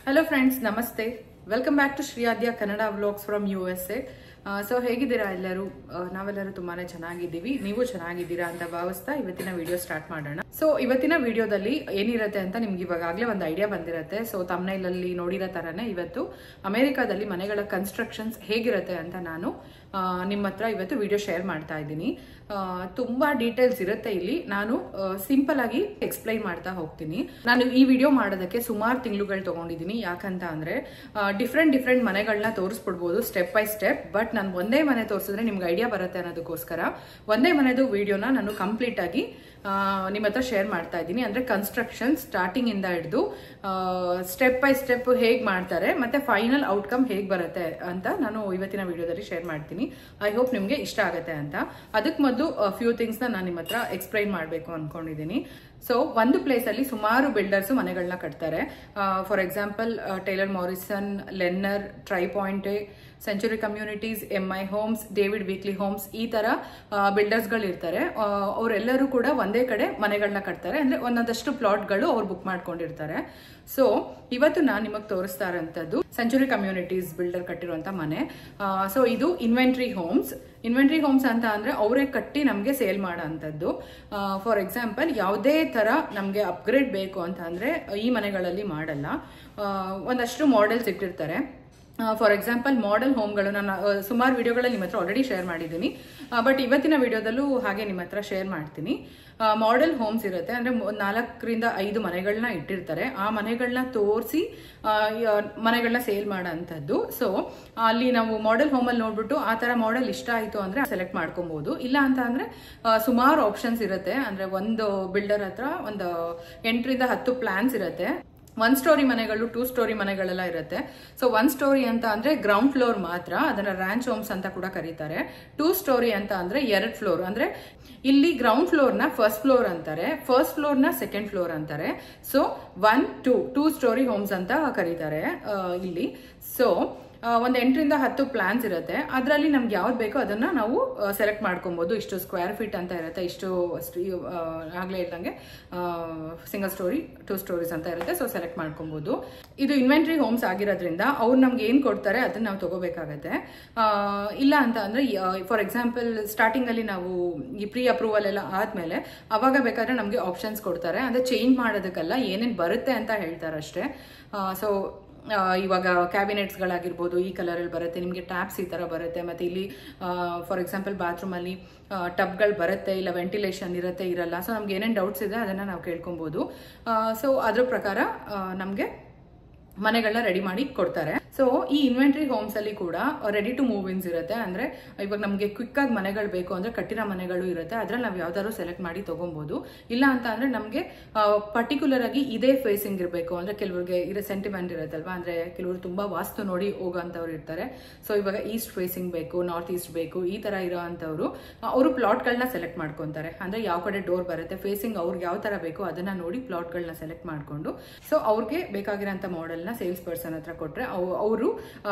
Hello friends, namaste. Welcome back to Shriyadya Kannada Vlogs from USA. So ಹೇಗಿದ್ದೀರಾ ಎಲ್ಲರೂ? ನಾವೆಲ್ಲರೂ ತುಂಬಾನೇ ಚೆನ್ನಾಗಿದ್ದೀವಿ. ನೀವು ಚೆನ್ನಾಗಿದ್ದೀರಾ ಅಂತ ಭಾವಿಸ್ತಾ ಇವತ್ತಿನ ವಿಡಿಯೋ ಸ್ಟಾರ್ಟ್ ಮಾಡೋಣ. ಸೊ ಇವತ್ತಿನ ವಿಡಿಯೋದಲ್ಲಿ ಏನಿರುತ್ತೆ ಅಂತ ನಿಮ್ಗೆ ಇವಾಗಲೇ ಒಂದು ಐಡಿಯಾ ಬಂದಿರುತ್ತೆ. ಸೊ ಥಂಬ್ನೈಲ್ ಅಲ್ಲಿ ನೋಡಿರೋ ತರನೇ ಇವತ್ತು ಅಮೆರಿಕಾದಲ್ಲಿ ಮನೆಗಳ ಕನ್ಸ್ಟ್ರಕ್ಷನ್ಸ್ ಹೇಗಿರುತ್ತೆ ಅಂತ ನಾನು ನಿಮ್ಮ ಹತ್ರ ಇವತ್ತು ವಿಡಿಯೋ ಶೇರ್ ಮಾಡ್ತಾ ಇದ್ದೀನಿ. ತುಂಬಾ ಡೀಟೇಲ್ಸ್ ಇರುತ್ತೆ ಇಲ್ಲಿ. ನಾನು ಸಿಂಪಲ್ ಆಗಿ ಎಕ್ಸ್ಪ್ಲೈನ್ ಮಾಡ್ತಾ ಹೋಗ್ತೀನಿ. ನಾನು ಈ ವಿಡಿಯೋ ಮಾಡೋದಕ್ಕೆ ಸುಮಾರು ತಿಂಗಳುಗಳು ತಗೊಂಡಿದ್ದೀನಿ. ಯಾಕಂತ ಅಂದ್ರೆ ಡಿಫ್ರೆಂಟ್ ಮನೆಗಳನ್ನ ತೋರಿಸ್ಬಿಡ್ಬೋದು ಸ್ಟೆಪ್ ಬೈ ಸ್ಟೆಪ್. ಬಟ್ ನಾನು ಒಂದೇ ಮನೆ ತೋರಿಸಿದ್ರೆ ನಿಮ್ಗೆ ಐಡಿಯಾ ಬರುತ್ತೆ ಅನ್ನೋದಕ್ಕೋಸ್ಕರ ಒಂದೇ ಮನೆದು ವಿಡಿಯೋನ ನಾನು ಕಂಪ್ಲೀಟ್ ಆಗಿ ನಿಮ್ಮ ಹತ್ರ ಶೇರ್ ಮಾಡ್ತಾ ಇದ್ದೀನಿ. ಅಂದ್ರೆ ಕನ್ಸ್ಟ್ರಕ್ಷನ್ ಸ್ಟಾರ್ಟಿಂಗ್ ಇಂದ ಹಿಡಿದು ಸ್ಟೆಪ್ ಬೈ ಸ್ಟೆಪ್ ಹೇಗ್ ಮಾಡ್ತಾರೆ ಮತ್ತೆ ಫೈನಲ್ ಔಟ್ಕಮ್ ಹೇಗ್ ಬರುತ್ತೆ ಅಂತ ನಾನು ಇವತ್ತಿನ ವಿಡಿಯೋದಲ್ಲಿ ಶೇರ್ ಮಾಡ್ತೀನಿ. ಐ ಹೋಪ್ ನಿಮ್ಗೆ ಇಷ್ಟ ಆಗುತ್ತೆ ಅಂತ. ಅದಕ್ಕೆ ಮೊದಲು ಫ್ಯೂ ಥಿಂಗ್ಸ್ ನಾನು ನಿಮ್ಮ ಹತ್ರ ಎಕ್ಸ್ಪ್ಲೈನ್ ಮಾಡಬೇಕು ಅನ್ಕೊಂಡಿದ್ದೀನಿ. ಸೊ ಒಂದು ಪ್ಲೇಸ್ ಅಲ್ಲಿ ಸುಮಾರು ಬಿಲ್ಡರ್ಸ್ ಮನೆಗಳನ್ನ ಕಟ್ತಾರೆ. For example Taylor Morrison, Lennar, Tri Pointe, Century Communities, MI Homes, David Weekly Homes, ಈ ತರ ಬಿಲ್ಡರ್ಸ್ ಗಳು ಇರ್ತಾರೆ. ಅವರೆಲ್ಲರೂ ಕೂಡ ಒಂದೇ ಕಡೆ ಮನೆಗಳನ್ನ ಕಟ್ತಾರೆ. ಅಂದ್ರೆ ಒಂದೊಂದಷ್ಟು ಪ್ಲಾಟ್ಗಳು ಅವ್ರು ಬುಕ್ ಮಾಡ್ಕೊಂಡಿರ್ತಾರೆ. ಸೊ ಇವತ್ತು ನಾನು ನಿಮಗೆ ತೋರಿಸ್ತಾ ಇರೋಂಥದ್ದು ಸೆಂಚುರಿ ಕಮ್ಯುನಿಟೀಸ್ ಬಿಲ್ಡರ್ ಕಟ್ಟಿರುವಂತ ಮನೆ. ಸೊ ಇದು ಇನ್ವೆಂಟ್ರಿ ಹೋಮ್ಸ್ ಅಂತ ಅಂದ್ರೆ ಅವರೇ ಕಟ್ಟಿ ನಮ್ಗೆ ಸೇಲ್ ಮಾಡೋ ಅಂಥದ್ದು. ಫಾರ್ ಎಕ್ಸಾಂಪಲ್ ಯಾವುದೇ ತರ ನಮ್ಗೆ ಅಪ್ಗ್ರೇಡ್ ಬೇಕು ಅಂತ ಅಂದ್ರೆ ಈ ಮನೆಗಳಲ್ಲಿ ಮಾಡಲ್ಲ. ಒಂದಷ್ಟು ಮಾಡೆಲ್ಸ್ ಇಟ್ಟಿರ್ತಾರೆ. ಫಾರ್ ಎಕ್ಸಾಂಪಲ್ ಮಾಡೆಲ್ ಹೋಮ್ಗಳು ನಾನು ಸುಮಾರು ವಿಡಿಯೋಗಳಲ್ಲಿ ನಿಮ್ಮ ಹತ್ರ ಆಲ್ರೆಡಿ ಶೇರ್ ಮಾಡಿದ್ದೀನಿ. ಬಟ್ ಇವತ್ತಿನ ವಿಡಿಯೋದಲ್ಲೂ ಹಾಗೆ ನಿಮ್ಮ ಹತ್ರ ಶೇರ್ ಮಾಡ್ತೀನಿ. ಮಾಡೆಲ್ ಹೋಮ್ಸ್ ಇರುತ್ತೆ. ಅಂದ್ರೆ 4 ರಿಂದ 5 ಮನೆಗಳನ್ನ ಇಟ್ಟಿರ್ತಾರೆ. ಆ ಮನೆಗಳನ್ನ ತೋರಿಸಿ ಮನೆಗಳನ್ನ ಸೇಲ್ ಮಾಡೋ ಅಂಥದ್ದು. ಸೊ ಅಲ್ಲಿ ನಾವು ಮಾಡೆಲ್ ಹೋಮ್ ಅಲ್ಲಿ ನೋಡ್ಬಿಟ್ಟು ಆ ತರ ಮಾಡೆಲ್ ಇಷ್ಟ ಆಯ್ತು ಅಂದ್ರೆ ಸೆಲೆಕ್ಟ್ ಮಾಡ್ಕೊಬಹುದು. ಇಲ್ಲ ಅಂತ ಅಂದ್ರೆ ಸುಮಾರು ಆಪ್ಷನ್ಸ್ ಇರುತ್ತೆ. ಅಂದ್ರೆ ಒಂದು ಬಿಲ್ಡರ್ ಹತ್ರ ಒಂದು 8 ರಿಂದ 10 ಪ್ಲಾನ್ಸ್ ಇರುತ್ತೆ. 1 ಸ್ಟೋರಿ ಮನೆಗಳು, 2 ಸ್ಟೋರಿ ಮನೆಗಳೆಲ್ಲ ಇರುತ್ತೆ. ಸೊ 1 ಸ್ಟೋರಿ ಅಂತ ಅಂದ್ರೆ ಗ್ರೌಂಡ್ ಫ್ಲೋರ್ ಮಾತ್ರ, ಅದನ್ನ ರ್ಯಾಂಚ್ ಹೋಮ್ಸ್ ಅಂತ ಕೂಡ ಕರೀತಾರೆ. 2 ಸ್ಟೋರಿ ಅಂತ ಅಂದ್ರೆ 2 ಫ್ಲೋರ್. ಅಂದ್ರೆ ಇಲ್ಲಿ ಗ್ರೌಂಡ್ ಫ್ಲೋರ್ ನ ಫಸ್ಟ್ ಫ್ಲೋರ್ ಅಂತಾರೆ, ಫಸ್ಟ್ ಫ್ಲೋರ್ ನ ಸೆಕೆಂಡ್ ಫ್ಲೋರ್ ಅಂತಾರೆ. ಸೊ 1, 2 ಸ್ಟೋರಿ ಹೋಮ್ಸ್ ಅಂತ ಕರೀತಾರೆ ಇಲ್ಲಿ. ಸೊ ಒಂದು 8 ರಿಂದ 10 ಪ್ಲಾನ್ಸ್ ಇರುತ್ತೆ. ಅದರಲ್ಲಿ ನಮ್ಗೆ ಯಾವ್ದು ಬೇಕೋ ಅದನ್ನ ನಾವು ಸೆಲೆಕ್ಟ್ ಮಾಡ್ಕೊಬಹುದು. ಇಷ್ಟು ಸ್ಕ್ವೇರ್ ಫೀಟ್ ಅಂತ ಇರುತ್ತೆ, ಇಷ್ಟು ಆಗ್ಲೇ ಇದ್ದಂಗೆ ಸಿಂಗಲ್ ಸ್ಟೋರಿ, 2 ಸ್ಟೋರೀಸ್ ಅಂತ ಇರುತ್ತೆ. ಸೊ ಸೆಲೆಕ್ಟ್ ಮಾಡ್ಕೊಬಹುದು. ಇದು ಇನ್ವೆಂಟ್ರಿ ಹೋಮ್ಸ್ ಆಗಿರೋದ್ರಿಂದ ಅವ್ರು ನಮ್ಗೆ ಏನ್ ಕೊಡ್ತಾರೆ ಅದನ್ನ ನಾವು ತಗೋಬೇಕಾಗತ್ತೆ. ಇಲ್ಲ ಅಂತ ಅಂದ್ರೆ ಫಾರ್ ಎಕ್ಸಾಂಪಲ್ ಸ್ಟಾರ್ಟಿಂಗ್ ಅಲ್ಲಿ ನಾವು ಈ ಪ್ರೀ ಅಪ್ರೂವಲ್ ಎಲ್ಲ ಆದ್ಮೇಲೆ ಅವಾಗ ಬೇಕಾದ್ರೆ ನಮ್ಗೆ ಆಪ್ಷನ್ಸ್ ಕೊಡ್ತಾರೆ. ಅಂದ್ರೆ ಚೇಂಜ್ ಮಾಡೋದಕ್ಕಲ್ಲ, ಏನೇನ್ ಬರುತ್ತೆ ಅಂತ ಹೇಳ್ತಾರೆ ಅಷ್ಟೇ. ಸೊ ಇವಾಗ ಕ್ಯಾಬಿನೆಟ್ಸ್ ಗಳಾಗಿರ್ಬೋದು ಈ ಕಲರ್ ಅಲ್ಲಿ ಬರುತ್ತೆ, ನಿಮಗೆ ಟ್ಯಾಪ್ಸ್ ಈ ತರ ಬರುತ್ತೆ. ಮತ್ತೆ ಇಲ್ಲಿ ಫಾರ್ ಎಕ್ಸಾಂಪಲ್ ಬಾತ್ರೂಮ್ ಅಲ್ಲಿ ಟಬ್ಗಳು ಬರುತ್ತೆ, ಇಲ್ಲ ವೆಂಟಿಲೇಷನ್ ಇರುತ್ತೆ ಇರಲ್ಲ. ಸೊ ನಮ್ಗೆ ಏನೇನು ಡೌಟ್ಸ್ ಇದೆ ಅದನ್ನ ನಾವು ಕೇಳ್ಕೊಬಹುದು. ಸೊ ಅದ್ರ ಪ್ರಕಾರ ನಮ್ಗೆ ಮನೆಗಳನ್ನ ರೆಡಿ ಮಾಡಿ ಕೊಡ್ತಾರೆ. ಸೊ ಈ ಇನ್ವೆಂಟ್ರಿ ಹೋಮ್ಸ್ ಅಲ್ಲಿ ಕೂಡ ರೆಡಿ ಟು ಮೂವ್ ಇನ್ಸ್ ಇರುತ್ತೆ. ಅಂದ್ರೆ ಇವಾಗ ನಮ್ಗೆ ಕ್ವಿಕ್ ಆಗಿ ಮನೆಗಳು ಬೇಕು ಅಂದ್ರೆ ಕಟ್ಟಿರೋ ಮನೆಗಳು ಇರುತ್ತೆ. ಅದ್ರಲ್ಲಿ ನಾವು ಯಾವ್ದಾದ್ರು ಸೆಲೆಕ್ಟ್ ಮಾಡಿ ತಗೊಬಹುದು. ಇಲ್ಲ ಅಂತ ಅಂದ್ರೆ ನಮ್ಗೆ ಪರ್ಟಿಕ್ಯುಲರ್ ಆಗಿ ಇದೇ ಫೇಸಿಂಗ್ ಇರಬೇಕು ಅಂದ್ರೆ ಕೆಲವ್ರಿಗೆ ಇರೋ ಸೆಂಟಿಮೆಂಟ್ ಇರುತ್ತಲ್ವಾ. ಅಂದ್ರೆ ಕೆಲವರು ತುಂಬಾ ವಾಸ್ತು ನೋಡಿ ಹೋಗೋಂಥವ್ರು ಇರ್ತಾರೆ. ಸೊ ಇವಾಗ ಈಸ್ಟ್ ಫೇಸಿಂಗ್ ಬೇಕು, ನಾರ್ತ್ ಈಸ್ಟ್ ಬೇಕು, ಈ ತರ ಇರೋ ಅಂತವ್ರು ಅವರು ಪ್ಲಾಟ್ ಗಳನ್ನ ಸೆಲೆಕ್ಟ್ ಮಾಡ್ಕೊಂತಾರೆ. ಅಂದ್ರೆ ಯಾವ ಕಡೆ ಡೋರ್ ಬರುತ್ತೆ, ಫೇಸಿಂಗ್ ಅವ್ರಿಗೆ ಯಾವ ತರ ಬೇಕು ಅದನ್ನ ನೋಡಿ ಪ್ಲಾಟ್ ಗಳನ್ನ ಸೆಲೆಕ್ಟ್ ಮಾಡ್ಕೊಂಡು ಸೊ ಅವ್ರಿಗೆ ಬೇಕಾಗಿರೋಂಥ ಮಾಡೆಲ್ ನ ಸೇಲ್ಸ್ ಪರ್ಸನ್ ಹತ್ರ ಕೊಟ್ರೆ ಅವರು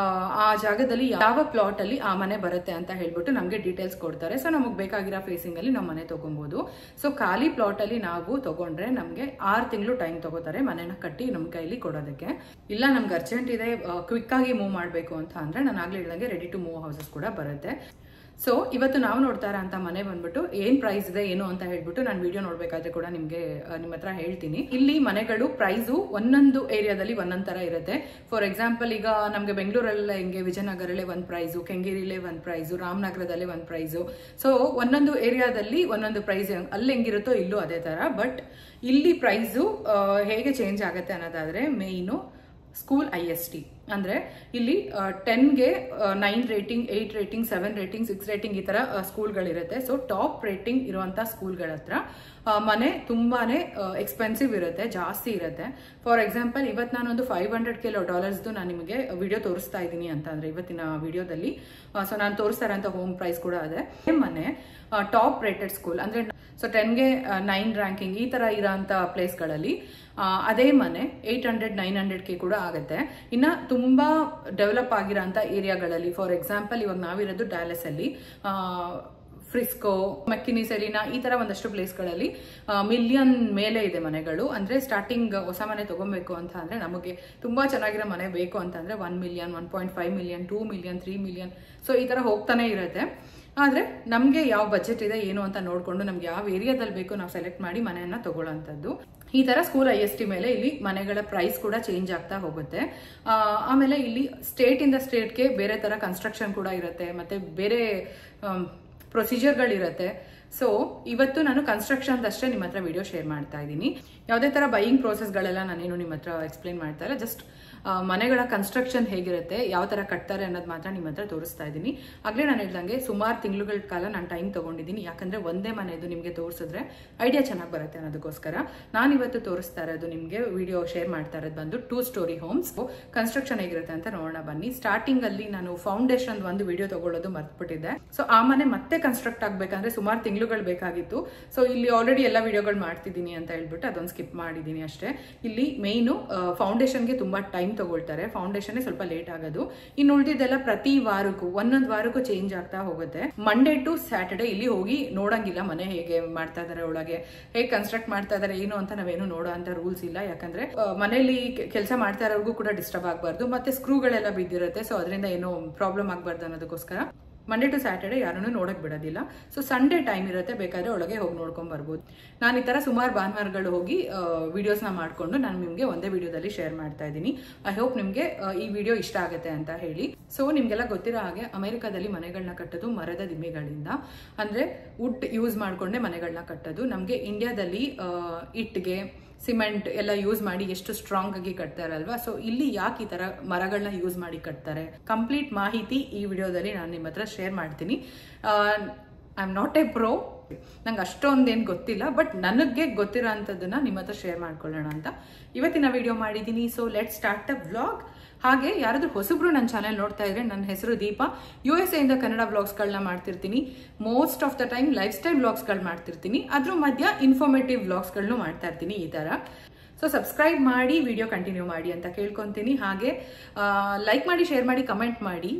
ಆ ಜಾಗದಲ್ಲಿ ಯಾವ ಪ್ಲಾಟ್ ಅಲ್ಲಿ ಆ ಮನೆ ಬರುತ್ತೆ ಅಂತ ಹೇಳ್ಬಿಟ್ಟು ನಮ್ಗೆ ಡೀಟೇಲ್ಸ್ ಕೊಡ್ತಾರೆ. ಸೊ ನಮಗ್ ಬೇಕಾಗಿರೋ ಫೇಸಿಂಗ್ ಅಲ್ಲಿ ನಾವು ಮನೆ ತಗೊಬಹುದು. ಸೊ ಖಾಲಿ ಪ್ಲಾಟ್ ಅಲ್ಲಿ ನಾವು ತಗೊಂಡ್ರೆ ನಮ್ಗೆ 6 ತಿಂಗಳು ಟೈಮ್ ತಗೋತಾರೆ ಮನೆನ ಕಟ್ಟಿ ನಮ್ ಕೈಲಿ ಕೊಡೋದಕ್ಕೆ. ಇಲ್ಲ ನಮ್ಗೆ ಅರ್ಜೆಂಟ್ ಇದೆ, ಕ್ವಿಕ್ ಆಗಿ ಮೂವ್ ಮಾಡ್ಬೇಕು ಅಂತ ಅಂದ್ರೆ ನಾನು ಆಗ್ಲೇ ಹೇಳಿದಂಗೆ ರೆಡಿ ಟು ಮೂವ್ ಹೌಸಸ್ ಕೂಡ ಬರುತ್ತೆ. ಸೊ ಇವತ್ತು ನಾವು ನೋಡ್ತಾ ಇರೋಂಥ ಮನೆ ಬಂದ್ಬಿಟ್ಟು ಏನ್ ಪ್ರೈಸ್ ಇದೆ ಏನು ಅಂತ ಹೇಳ್ಬಿಟ್ಟು ನಾನು ವಿಡಿಯೋ ನೋಡ್ಬೇಕಾದ್ರೆ ಕೂಡ ನಿಮ್ಗೆ ನಿಮ್ಮ ಹತ್ರ ಹೇಳ್ತೀನಿ. ಇಲ್ಲಿ ಮನೆಗಳು ಪ್ರೈಸು ಒಂದೊಂದು ಏರಿಯಾದಲ್ಲಿ ಒಂದೊಂದ್ ತರ ಇರುತ್ತೆ. ಫಾರ್ ಎಕ್ಸಾಂಪಲ್ ಈಗ ನಮ್ಗೆ ಬೆಂಗಳೂರಲ್ಲೇ ಹಿಂಗೆ ವಿಜಯನಗರಲ್ಲೇ ಒಂದ್ ಪ್ರೈಸು, ಕೆಂಗೇರಿಲೇ ಒಂದ್ ಪ್ರೈಸು, ರಾಮನಗರದಲ್ಲೇ ಒಂದ್ ಪ್ರೈಸು. ಸೊ ಒಂದೊಂದು ಏರಿಯಾದಲ್ಲಿ ಒಂದೊಂದು ಪ್ರೈಸ್ ಅಲ್ಲಿ ಹೆಂಗಿರುತ್ತೋ ಇಲ್ಲೂ ಅದೇ ತರ. ಬಟ್ ಇಲ್ಲಿ ಪ್ರೈಸು ಹೇಗೆ ಚೇಂಜ್ ಆಗುತ್ತೆ ಅನ್ನೋದಾದ್ರೆ ಮೇಯ್ನು ಸ್ಕೂಲ್ IST ಅಂದ್ರೆ ಇಲ್ಲಿ 10ಗೆ 9 ರೇಟಿಂಗ್, 8 ರೇಟಿಂಗ್, 7 ರೇಟಿಂಗ್, 6 ರೇಟಿಂಗ್ ಈ ತರ ಸ್ಕೂಲ್ಗಳಿರುತ್ತೆ. ಸೊ ಟಾಪ್ ರೇಟಿಂಗ್ ಇರುವಂತ ಸ್ಕೂಲ್ಗಳ ಹತ್ರ ಮನೆ ತುಂಬಾನೇ ಎಕ್ಸ್ಪೆನ್ಸಿವ್ ಇರುತ್ತೆ, ಜಾಸ್ತಿ ಇರುತ್ತೆ. ಫಾರ್ ಎಕ್ಸಾಂಪಲ್ ಇವತ್ತು ನಾನೊಂದು $500 ನಾನು ನಿಮಗೆ ವಿಡಿಯೋ ತೋರಿಸ್ತಾ ಇದ್ದೀನಿ ಅಂತ ಅಂದ್ರೆ ಇವತ್ತಿನ ವಿಡಿಯೋದಲ್ಲಿ ಸೊ ನಾನು ತೋರಿಸ್ತಾ ಇರೋಂಥ ಹೋಮ್ ಪ್ರೈಸ್ ಕೂಡ ಅದೇ ಮನೆ ಟಾಪ್ ರೇಟೆಡ್ ಸ್ಕೂಲ್ ಅಂದ್ರೆ ಸೊ 10ಗೆ 9 ರ್ಯಾಂಕಿಂಗ್ ಈ ತರ ಇರೋಂಥ ಪ್ಲೇಸ್ಗಳಲ್ಲಿ ಅದೇ ಮನೆ 800-900K ಕೂಡ ಆಗುತ್ತೆ. ಇನ್ನ ತುಂಬಾ ಡೆವಲಪ್ ಆಗಿರೋಂಥ ಏರಿಯಾಗಳಲ್ಲಿ ಫಾರ್ ಎಕ್ಸಾಂಪಲ್ ಇವಾಗ ನಾವಿರೋದು ಡ್ಯಾಲಸ್ ಅಲ್ಲಿ ಫ್ರಿಸ್ಕೋ, ಮಕ್ಕಿನಿ, ಸೆಲಿನಾ ಈ ತರ ಒಂದಷ್ಟು ಪ್ಲೇಸ್ಗಳಲ್ಲಿ ಮಿಲಿಯನ್ ಮೇಲೆ ಇದೆ ಮನೆಗಳು. ಅಂದ್ರೆ ಸ್ಟಾರ್ಟಿಂಗ್ ಹೊಸ ಮನೆ ತಗೊಬೇಕು ಅಂತ ಅಂದ್ರೆ ನಮಗೆ ತುಂಬಾ ಚೆನ್ನಾಗಿರೋ ಮನೆ ಬೇಕು ಅಂತಂದ್ರೆ 1 million, 1.5 million, 2 million, 3 million so ಈ ತರ ಹೋಗ್ತಾನೆ ಇರುತ್ತೆ. ಆದ್ರೆ ನಮ್ಗೆ ಯಾವ ಬಜೆಟ್ ಇದೆ ಏನು ಅಂತ ನೋಡ್ಕೊಂಡು ನಮ್ಗೆ ಯಾವ ಏರಿಯಾದಲ್ಲಿ ಬೇಕು ನಾವು ಸೆಲೆಕ್ಟ್ ಮಾಡಿ ಮನೆಯನ್ನ ತಗೊಳ್ಳೋಂಥದ್ದು. ಈ ತರ ಸ್ಕೂಲ್ IST ಮೇಲೆ ಇಲ್ಲಿ ಮನೆಗಳ ಪ್ರೈಸ್ ಕೂಡ ಚೇಂಜ್ ಆಗ್ತಾ ಹೋಗುತ್ತೆ. ಆಮೇಲೆ ಇಲ್ಲಿ ಸ್ಟೇಟ್ ಇಂದ ಸ್ಟೇಟ್ಗೆ ಬೇರೆ ತರ ಕನ್ಸ್ಟ್ರಕ್ಷನ್ ಕೂಡ ಇರುತ್ತೆ, ಮತ್ತೆ ಬೇರೆ ಪ್ರೊಸೀಜರ್ಗಳಿರುತ್ತೆ. ಸೊ ಇವತ್ತು ನಾನು ಕನ್ಸ್ಟ್ರಕ್ಷನ್ ಅಷ್ಟೇ ನಿಮ್ಮ ಹತ್ರ ವಿಡಿಯೋ ಶೇರ್ ಮಾಡ್ತಾ ಇದ್ದೀನಿ. ಯಾವುದೇ ತರ ಬೈಯಿಂಗ್ ಪ್ರೋಸೆಸ್ಗಳೆಲ್ಲ ನಾನೇನು ನಿಮ್ಮ ಹತ್ರ ಎಕ್ಸ್ಪ್ಲೈನ್ ಮಾಡ್ತಾ ಇಲ್ಲ. ಜಸ್ಟ್ ಮನೆಗಳ ಕನ್ಸ್ಟ್ರಕ್ಷನ್ ಹೇಗಿರುತ್ತೆ, ಯಾವ ತರ ಕಟ್ತಾರೆ ಅನ್ನೋದು ಮಾತ್ರ ನಿಮ್ಮ ಹತ್ರ ತೋರಿಸ್ತಾ ಇದ್ದೀನಿ. ಆಗ್ಲೇ ನಾನು ಹೇಳ್ದಂಗೆ ಸುಮಾರು ತಿಂಗಳುಗಳ ಕಾಲ ನಾನು ಟೈಮ್ ತಗೊಂಡಿದ್ದೀನಿ, ಯಾಕಂದ್ರೆ ಒಂದೇ ಮನೆದು ನಿಮಗೆ ತೋರಿಸಿದ್ರೆ ಐಡಿಯಾ ಚೆನ್ನಾಗಿ ಬರುತ್ತೆ ಅನ್ನೋದಕ್ಕೋಸ್ಕರ ನಾನು ಇವತ್ತು ತೋರಿಸ್ತಾ ಇರೋದು ನಿಮಗೆ ವಿಡಿಯೋ ಶೇರ್ ಮಾಡ್ತಾ ಇರೋದು ಬಂದು 2 ಸ್ಟೋರಿ ಹೋಮ್ಸ್. ಕನ್ಸ್ಟ್ರಕ್ಷನ್ ಹೇಗಿರುತ್ತೆ ಅಂತ ನೋಡೋಣ ಬನ್ನಿ. ಸ್ಟಾರ್ಟಿಂಗ್ ಅಲ್ಲಿ ನಾನು ಫೌಂಡೇಶನ್ ಒಂದು ವಿಡಿಯೋ ತಗೊಳ್ಳೋದು ಮರ್ತ್ಬಿಟ್ಟಿದ್ದೆ. ಸೊ ಆ ಮನೆ ಮತ್ತೆ ಕನ್ಸ್ಟ್ರಕ್ಟ್ ಆಗ್ಬೇಕಂದ್ರೆ ಸುಮಾರು ತಿಂಗಳುಗಳು ಬೇಕಾಗಿತ್ತು. ಸೊ ಇಲ್ಲಿ ಆಲ್ರೆಡಿ ಎಲ್ಲ ವಿಡಿಯೋಗಳು ಮಾಡ್ತಿದ್ದೀನಿ ಅಂತ ಹೇಳ್ಬಿಟ್ಟು ಅದೊಂದು ಸ್ಕಿಪ್ ಮಾಡಿದ್ದೀನಿ ಅಷ್ಟೇ. ಇಲ್ಲಿ ಮೇಯ್ನು ಫೌಂಡೇಶನ್ಗೆ ತುಂಬಾ ಟೈಮ್ ತಗೊಳ್ತಾರೆ, ಫೌಂಡೇಶನ್ ಸ್ವಲ್ಪ ಲೇಟ್ ಆಗೋದು. ಇನ್ನು ಉಳಿದಿದ್ದೆಲ್ಲ ಪ್ರತಿ ವಾರಕ್ಕೂ ಒಂದೊಂದು ವಾರಕ್ಕೂ ಚೇಂಜ್ ಆಗ್ತಾ ಹೋಗುತ್ತೆ. ಮಂಡೇ ಟು ಸ್ಯಾಟರ್ಡೆ ಇಲ್ಲಿ ಹೋಗಿ ನೋಡಂಗಿಲ್ಲ ಮನೆ ಹೇಗೆ ಮಾಡ್ತಾ ಇದಾರೆ, ಒಳಗೆ ಹೇಗೆ ಕನ್ಸ್ಟ್ರಕ್ಟ್ ಮಾಡ್ತಾ ಇದಾರೆ ಏನು ಅಂತ ನಾವೇನು ನೋಡೋ ಅಂತ ರೂಲ್ಸ್ ಇಲ್ಲ. ಯಾಕಂದ್ರೆ ಮನೆಯಲ್ಲಿ ಕೆಲಸ ಮಾಡ್ತಾ ಇರೋರ್ಗೂ ಕೂಡ ಡಿಸ್ಟರ್ಬ್ ಆಗಬಾರ್ದು, ಮತ್ತೆ ಸ್ಕ್ರೂಗಳೆಲ್ಲ ಬಿದ್ದಿರುತ್ತೆ. ಸೊ ಅದರಿಂದ ಏನೋ ಪ್ರಾಬ್ಲಮ್ ಆಗಬಾರ್ದು ಅನ್ನೋದಕ್ಕೋಸ್ಕರ ಮಂಡೇ ಟು ಸ್ಯಾಟರ್ಡೆ ಯಾರನ್ನು ನೋಡಕ್ ಬಿಡೋದಿಲ್ಲ. ಸೊ ಸಂಡೇ ಟೈಮ್ ಇರುತ್ತೆ, ಬೇಕಾದ್ರೆ ಒಳಗೆ ಹೋಗಿ ನೋಡ್ಕೊಂಡ್ ಬರ್ಬೋದು. ನಾನು ಈ ತರ ಸುಮಾರು ಭಾನುವಾರಗಳು ಹೋಗಿ ವಿಡಿಯೋಸ್ನ ಮಾಡ್ಕೊಂಡು ನಾನು ನಿಮ್ಗೆ ಒಂದೇ ವಿಡಿಯೋದಲ್ಲಿ ಶೇರ್ ಮಾಡ್ತಾ ಇದ್ದೀನಿ. ಐ ಹೋಪ್ ನಿಮ್ಗೆ ಈ ವಿಡಿಯೋ ಇಷ್ಟ ಆಗುತ್ತೆ ಅಂತ ಹೇಳಿ. ಸೊ ನಿಮ್ಗೆಲ್ಲ ಗೊತ್ತಿರೋ ಹಾಗೆ ಅಮೆರಿಕಾದಲ್ಲಿ ಮನೆಗಳನ್ನ ಕಟ್ಟೋದು ಮರದ ದಿಮ್ಮೆಗಳಿಂದ, ಅಂದ್ರೆ ವುಡ್ ಯೂಸ್ ಮಾಡ್ಕೊಂಡೆ ಮನೆಗಳನ್ನ ಕಟ್ಟೋದು. ನಮ್ಗೆ ಇಂಡಿಯಾದಲ್ಲಿ ಇಟ್ಟಿಗೆ, ಸಿಮೆಂಟ್ ಎಲ್ಲ ಯೂಸ್ ಮಾಡಿ ಎಷ್ಟು ಸ್ಟ್ರಾಂಗ್ ಆಗಿ ಕಟ್ತಾರಲ್ವಾ. ಸೊ ಇಲ್ಲಿ ಯಾಕೆ ಈ ತರ ಮರಗಳನ್ನ ಯೂಸ್ ಮಾಡಿ ಕಟ್ತಾರೆ, ಕಂಪ್ಲೀಟ್ ಮಾಹಿತಿ ಈ ವಿಡಿಯೋದಲ್ಲಿ ನಾನು ನಿಮ್ಮ ಹತ್ರ ಶೇರ್ ಮಾಡ್ತೀನಿ. I am not A pro, ನಂಗೆ ಅಷ್ಟೊಂದೇನು ಗೊತ್ತಿಲ್ಲ, ಬಟ್ ನನಗೆ ಗೊತ್ತಿರೋ ಅಂಥದ್ದನ್ನ ನಿಮ್ಮ ಹತ್ರ ಶೇರ್ ಮಾಡ್ಕೊಳ್ಳೋಣ ಅಂತ ಇವತ್ತಿನ ವಿಡಿಯೋ ಮಾಡಿದ್ದೀನಿ. So let start the vlog. ಹಾಗೆ ಯಾರಾದ್ರೂ ಹೊಸಬ್ರು ನನ್ನ ಚಾನೆಲ್ ನೋಡ್ತಾ ಇದ್ರೆ, ನನ್ನ ಹೆಸರು ದೀಪಾ, USA ಇಂದ ಕನ್ನಡ ವ್ಲಾಗ್ಸ್ಗಳನ್ನ ಮಾಡ್ತಿರ್ತೀನಿ. Most of the time lifestyle ವ್ಲಾಗ್ಸ್ಗಳು ಮಾಡ್ತಿರ್ತೀನಿ, ಅದ್ರ ಮಧ್ಯ ಇನ್ಫಾರ್ಮೇಟಿವ್ ವ್ಲಾಗ್ಸ್ಗಳನ್ನು ಮಾಡ್ತಾ ಇರ್ತೀನಿ ಈ ತರ. ಸೊ ಸಬ್ಸ್ಕ್ರೈಬ್ ಮಾಡಿ, ವಿಡಿಯೋ ಕಂಟಿನ್ಯೂ ಮಾಡಿ ಅಂತ ಕೇಳ್ಕೊತೀನಿ. ಹಾಗೆ ಲೈಕ್ ಮಾಡಿ, ಶೇರ್ ಮಾಡಿ, ಕಮೆಂಟ್ ಮಾಡಿ,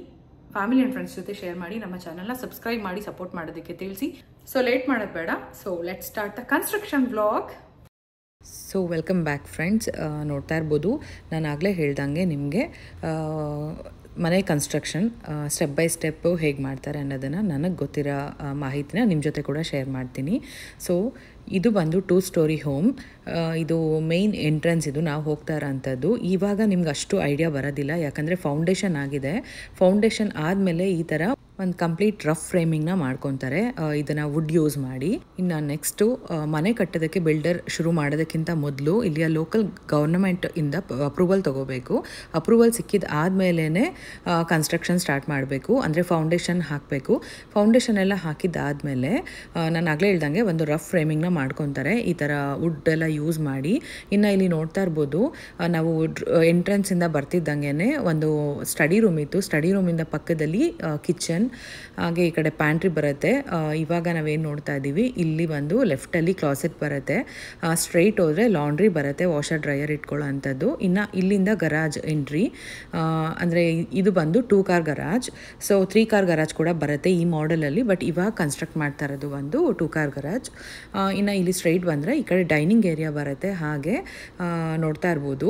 ಫ್ಯಾಮಿಲಿ ಅಂಡ್ ಫ್ರೆಂಡ್ಸ್ ಜೊತೆ ಶೇರ್ ಮಾಡಿ, ನಮ್ಮ ಚಾನಲ್ನ ಸಬ್ಸ್ಕ್ರೈಬ್ ಮಾಡಿ ಸಪೋರ್ಟ್ ಮಾಡೋದಕ್ಕೆ ತಿಳಿಸಿ. ಸೊ ಲೇಟ್ ಮಾಡೋದು ಬೇಡ. So let start the construction vlog. So welcome back friends. ನೋಡ್ತಾ ಇರ್ಬೋದು, ನಾನು ಆಗಲೇ ಹೇಳ್ದಂಗೆ ನಿಮಗೆ ಮನೆ ಕನ್ಸ್ಟ್ರಕ್ಷನ್ ಸ್ಟೆಪ್ ಬೈ ಸ್ಟೆಪ್ಪು ಹೇಗೆ ಮಾಡ್ತಾರೆ ಅನ್ನೋದನ್ನು ನನಗೆ ಗೊತ್ತಿರೋ ಮಾಹಿತಿನ ನಿಮ್ಮ ಜೊತೆ ಕೂಡ ಶೇರ್ ಮಾಡ್ತೀನಿ. ಸೊ ಇದು ಬಂದು 2 ಸ್ಟೋರಿ ಹೋಮ್. ಇದು ಮೇಯ್ನ್ ಎಂಟ್ರೆನ್ಸ್, ಇದು ನಾವು ಹೋಗ್ತಾ ಇರೋಂಥದ್ದು. ಇವಾಗ ನಿಮ್ಗೆ ಅಷ್ಟು ಐಡಿಯಾ ಬರೋದಿಲ್ಲ, ಯಾಕಂದರೆ ಫೌಂಡೇಶನ್ ಆಗಿದೆ. ಫೌಂಡೇಶನ್ ಆದಮೇಲೆ ಈ ಥರ ಒಂದು ಕಂಪ್ಲೀಟ್ ರಫ್ ಫ್ರೇಮಿಂಗ್ನ ಮಾಡ್ಕೊತಾರೆ, ಇದನ್ನು ವುಡ್ ಯೂಸ್ ಮಾಡಿ. ಇನ್ನು ನೆಕ್ಸ್ಟು ಮನೆ ಕಟ್ಟೋದಕ್ಕೆ ಬಿಲ್ಡರ್ ಶುರು ಮಾಡೋದಕ್ಕಿಂತ ಮೊದಲು ಇಲ್ಲಿಯ ಲೋಕಲ್ ಗೌರ್ನಮೆಂಟ್ ಇಂದ ಅಪ್ರೂವಲ್ ತೊಗೋಬೇಕು. ಅಪ್ರೂವಲ್ ಸಿಕ್ಕಿದ ಆದಮೇಲೆ ಕನ್ಸ್ಟ್ರಕ್ಷನ್ ಸ್ಟಾರ್ಟ್ ಮಾಡಬೇಕು, ಅಂದರೆ ಫೌಂಡೇಶನ್ ಹಾಕಬೇಕು. ಫೌಂಡೇಶನ್ ಎಲ್ಲ ಹಾಕಿದ್ದಾದಮೇಲೆ ನಾನು ಆಗಲೇ ಹೇಳ್ದಂಗೆ ಒಂದು ರಫ್ ಫ್ರೇಮಿಂಗ್ನ ಮಾಡ್ಕೊತಾರೆ ಈ ಥರ ವುಡ್ ಎಲ್ಲ ಯೂಸ್ ಮಾಡಿ. ಇನ್ನು ಇಲ್ಲಿ ನೋಡ್ತಾ ಇರ್ಬೋದು, ನಾವು ಎಂಟ್ರೆನ್ಸಿಂದ ಬರ್ತಿದ್ದಂಗೆ ಒಂದು ಸ್ಟಡಿ ರೂಮ್ ಇತ್ತು. ಸ್ಟಡಿ ರೂಮಿಂದ ಪಕ್ಕದಲ್ಲಿ ಕಿಚನ್, ಹಾಗೆ ಈ ಕಡೆ ಪ್ಯಾಂಟ್ರಿ ಬರುತ್ತೆ. ಇವಾಗ ನಾವೇನು ನೋಡ್ತಾ ಇದ್ದೀವಿ, ಇಲ್ಲಿ ಒಂದು ಲೆಫ್ಟಲ್ಲಿ ಕ್ಲಾಸೆಟ್ ಬರುತ್ತೆ, ಸ್ಟ್ರೈಟ್ ಹೋದರೆ ಲಾಂಡ್ರಿ ಬರುತ್ತೆ, ವಾಷರ್ ಡ್ರೈಯರ್ ಇಟ್ಕೊಳ್ಳೋ ಅಂಥದ್ದು. ಇನ್ನು ಇಲ್ಲಿಂದ ಗರಾಜ್ ಎಂಟ್ರಿ, ಅಂದರೆ ಇದು ಬಂದು 2 car garage. So 3 car garage ಕೂಡ ಬರುತ್ತೆ ಈ ಮಾಡೆಲಲ್ಲಿ, ಬಟ್ ಇವಾಗ ಕನ್ಸ್ಟ್ರಕ್ಟ್ ಮಾಡ್ತಾ ಇರೋದು ಒಂದು 2 ಕಾರ್ ಗರಾಜ್. ಇನ್ನು ಇಲ್ಲಿ ಸ್ಟ್ರೈಟ್ ಬಂದರೆ ಈ ಕಡೆ ಡೈನಿಂಗ್ ಏರಿಯಾ ಬರುತ್ತೆ. ಹಾಗೆ ನೋಡ್ತಾ ಇರ್ಬೋದು,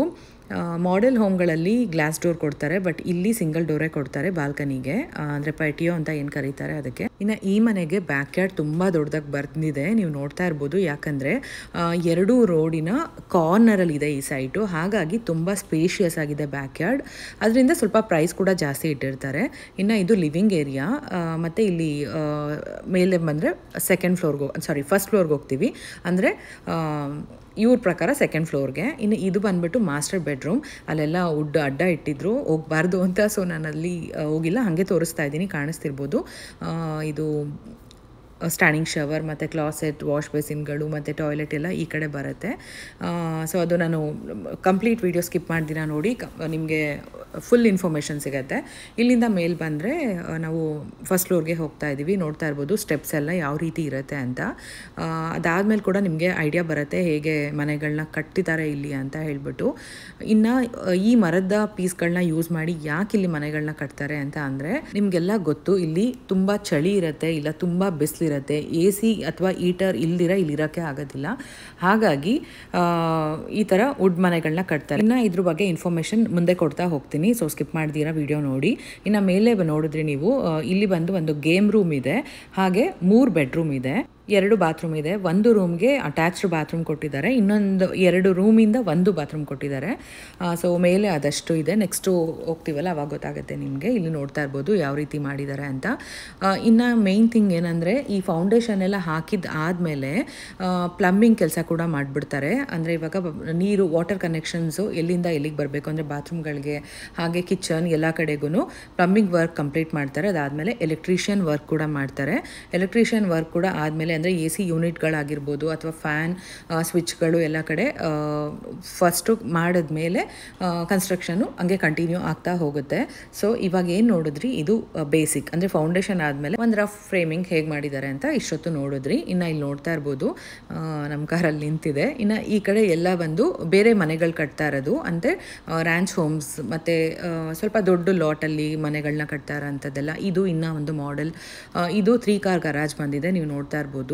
ಮಾಡೆಲ್ ಹೋಮ್ಗಳಲ್ಲಿ ಗ್ಲಾಸ್ ಡೋರ್ ಕೊಡ್ತಾರೆ, ಬಟ್ ಇಲ್ಲಿ ಸಿಂಗಲ್ ಡೋರೇ ಕೊಡ್ತಾರೆ ಬಾಲ್ಕನಿಗೆ, ಅಂದರೆ ಪಟಿಯೋ ಅಂತ ಏನು ಕರೀತಾರೆ ಅದಕ್ಕೆ. ಇನ್ನು ಈ ಮನೆಗೆ ಬ್ಯಾಕ್ ಯಾರ್ಡ್ ತುಂಬ ದೊಡ್ಡದಾಗಿ ಬಂದಿದೆ, ನೀವು ನೋಡ್ತಾ ಇರ್ಬೋದು. ಯಾಕಂದರೆ 2 ರೋಡಿನ ಕಾರ್ನರಲ್ಲಿ ಇದೆ ಈ ಸೈಟು, ಹಾಗಾಗಿ ತುಂಬ ಸ್ಪೇಷಿಯಸ್ ಆಗಿದೆ ಬ್ಯಾಕ್ ಯಾರ್ಡ್. ಅದರಿಂದ ಸ್ವಲ್ಪ ಪ್ರೈಸ್ ಕೂಡ ಜಾಸ್ತಿ ಇಟ್ಟಿರ್ತಾರೆ. ಇನ್ನು ಇದು ಲಿವಿಂಗ್ ಏರಿಯಾ, ಮತ್ತು ಇಲ್ಲಿ ಮೇಲೆ ಬಂದರೆ ಫಸ್ಟ್ ಫ್ಲೋರ್ಗೆ ಹೋಗ್ತೀವಿ, ಅಂದರೆ ಇವ್ರ ಪ್ರಕಾರ ಸೆಕೆಂಡ್ ಫ್ಲೋರ್ಗೆ. ಇನ್ನು ಇದು ಬಂದ್ಬಿಟ್ಟು ಮಾಸ್ಟರ್ ಬೆಡ್ರೂಮ್. ಅಲ್ಲೆಲ್ಲ ವುಡ್ ಅಡ್ಡ ಇಟ್ಟಿದ್ರು, ಹೋಗಬಾರ್ದು ಅಂತ. ಸೊ ನಾನು ಅಲ್ಲಿ ಹೋಗಿಲ್ಲ, ಹಾಗೆ ತೋರಿಸ್ತಾ ಇದ್ದೀನಿ, ಕಾಣಿಸ್ತಿರ್ಬೋದು. ಇದು ಸ್ಟ್ಯಾಂಡಿಂಗ್ ಶವರ್ ಮತ್ತು ಕ್ಲಾಸೆಟ್, ವಾಶ್ ಬೇಸಿನ್ಗಳು ಮತ್ತು ಟಾಯ್ಲೆಟ್ ಎಲ್ಲ ಈ ಕಡೆ ಬರುತ್ತೆ. ಸೊ ಅದು ನಾನು ಕಂಪ್ಲೀಟ್ ವೀಡಿಯೋ ಸ್ಕಿಪ್ ಮಾಡ್ದಿನ ನೋಡಿ ನಿಮಗೆ ಫುಲ್ ಇನ್ಫಾರ್ಮೇಷನ್ ಸಿಗುತ್ತೆ. ಇಲ್ಲಿಂದ ಮೇಲ್ ಬಂದರೆ ನಾವು ಫಸ್ಟ್ ಫ್ಲೋರ್ಗೆ ಹೋಗ್ತಾ ಇದ್ದೀವಿ. ನೋಡ್ತಾ ಇರ್ಬೋದು ಸ್ಟೆಪ್ಸ್ ಎಲ್ಲ ಯಾವ ರೀತಿ ಇರುತ್ತೆ ಅಂತ. ಅದಾದಮೇಲೆ ಕೂಡ ನಿಮಗೆ ಐಡಿಯಾ ಬರುತ್ತೆ ಹೇಗೆ ಮನೆಗಳನ್ನ ಕಟ್ಟಿದ್ದಾರೆ ಇಲ್ಲಿ ಅಂತ ಹೇಳ್ಬಿಟ್ಟು. ಇನ್ನು ಈ ಮರದ ಪೀಸ್ಗಳನ್ನ ಯೂಸ್ ಮಾಡಿ ಯಾಕೆ ಇಲ್ಲಿ ಮನೆಗಳನ್ನ ಕಟ್ತಾರೆ ಅಂತ ಅಂದರೆ, ನಿಮಗೆಲ್ಲ ಗೊತ್ತು ಇಲ್ಲಿ ತುಂಬ ಚಳಿ ಇರುತ್ತೆ, ಇಲ್ಲ ತುಂಬ ಬಿಸಿಲಿರುತ್ತೆ, AC ಅಥವಾ ಹೀಟರ್ ಇಲ್ದಿರ ಇಲ್ಲಿ ಇರೋಕ್ಕೆ ಆಗೋದಿಲ್ಲ. ಹಾಗಾಗಿ ಈ ಥರ ವುಡ್ ಮನೆಗಳನ್ನ ಕಟ್ತಾರೆ. ಇನ್ನು ಇದ್ರ ಬಗ್ಗೆ ಇನ್ಫಾರ್ಮೇಷನ್ ಮುಂದೆ ಕೊಡ್ತಾ ಹೋಗ್ತೀನಿ, ಸೊ ಸ್ಕಿಪ್ ಮಾಡ್ದಿರಾ ವಿಡಿಯೋ ನೋಡಿ. ಇನ್ನು ಮೇಲೆ ನೋಡಿದ್ರೆ ನೀವು ಇಲ್ಲಿ ಬಂದು ಒಂದು ಗೇಮ್ ರೂಮ್ ಇದೆ, ಹಾಗೆ 3 ಬೆಡ್ರೂಮ್ ಇದೆ, 2 ಬಾತ್ರೂಮ್ ಇದೆ. ಒಂದು ರೂಮ್ಗೆ ಅಟ್ಯಾಚ್ಡ್ ಬಾತ್ರೂಮ್ ಕೊಟ್ಟಿದ್ದಾರೆ, ಇನ್ನೊಂದು 2 ರೂಮಿಂದ 1 ಬಾತ್ರೂಮ್ ಕೊಟ್ಟಿದ್ದಾರೆ. ಸೊ ಮೇಲೆ ಅದಷ್ಟು ಇದೆ. ನೆಕ್ಸ್ಟು ಹೋಗ್ತೀವಲ್ಲ ಅವಾಗ ಗೊತ್ತಾಗುತ್ತೆ ನಿಮಗೆ. ಇಲ್ಲಿ ನೋಡ್ತಾ ಇರ್ಬೋದು ಯಾವ ರೀತಿ ಮಾಡಿದ್ದಾರೆ ಅಂತ. ಇನ್ನು ಮೇನ್ ಥಿಂಗ್ ಏನಂದರೆ, ಈ ಫೌಂಡೇಶನ್ ಎಲ್ಲ ಹಾಕಿದ ಆದಮೇಲೆ ಪ್ಲಂಬಿಂಗ್ ಕೆಲಸ ಕೂಡ ಮಾಡಿಬಿಡ್ತಾರೆ. ಅಂದರೆ ಇವಾಗ ನೀರು ವಾಟರ್ ಕನೆಕ್ಷನ್ಸು ಎಲ್ಲಿಂದ ಎಲ್ಲಿಗೆ ಬರಬೇಕು ಅಂದರೆ ಬಾತ್ರೂಮ್ಗಳಿಗೆ ಹಾಗೆ ಕಿಚನ್ ಎಲ್ಲ ಕಡೆಗೂ ಪ್ಲಂಬಿಂಗ್ ವರ್ಕ್ ಕಂಪ್ಲೀಟ್ ಮಾಡ್ತಾರೆ. ಅದಾದಮೇಲೆ ಎಲೆಕ್ಟ್ರಿಷಿಯನ್ ವರ್ಕ್ ಕೂಡ ಮಾಡ್ತಾರೆ. ಎಲೆಕ್ಟ್ರಿಷಿಯನ್ ವರ್ಕ್ ಕೂಡ ಆದಮೇಲೆ ಅಂದರೆ AC ಯೂನಿಟ್ಗಳಾಗಿರ್ಬೋದು ಅಥವಾ ಫ್ಯಾನ್ ಸ್ವಿಚ್ಗಳು ಎಲ್ಲ ಕಡೆ ಫಸ್ಟು ಮಾಡಿದ್ಮೇಲೆ ಕನ್ಸ್ಟ್ರಕ್ಷನು ಹಂಗೆ ಕಂಟಿನ್ಯೂ ಆಗ್ತಾ ಹೋಗುತ್ತೆ. ಸೊ ಇವಾಗ ಏನು ನೋಡಿದ್ರಿ, ಇದು ಬೇಸಿಕ್ ಅಂದರೆ ಫೌಂಡೇಶನ್ ಆದಮೇಲೆ ಒಂದು ರಫ್ ಫ್ರೇಮಿಂಗ್ ಹೇಗೆ ಮಾಡಿದ್ದಾರೆ ಅಂತ ಇಷ್ಟೊತ್ತು ನೋಡಿದ್ರಿ. ಇನ್ನು ಇಲ್ಲಿ ನೋಡ್ತಾ ಇರ್ಬೋದು ನಮ್ಮ ಕಾರಲ್ಲಿ ನಿಂತಿದೆ. ಇನ್ನು ಈ ಕಡೆ ಎಲ್ಲ ಬಂದು ಬೇರೆ ಮನೆಗಳು ಕಟ್ತಾ ಇರೋದು, ಅಂದರೆ ರ್ಯಾಂಚ್ ಹೋಮ್ಸ್ ಮತ್ತು ಸ್ವಲ್ಪ ದೊಡ್ಡ ಲಾಟಲ್ಲಿ ಮನೆಗಳನ್ನ ಕಟ್ತಾ ಇರೋಂಥದ್ದೆಲ್ಲ. ಇದು ಇನ್ನೂ ಒಂದು ಮಾಡೆಲ್. ಇದು 3 ಕಾರ್ ಗರಾಜ್ ಬಂದಿದೆ, ನೀವು ನೋಡ್ತಾ ಇರ್ಬೋದು.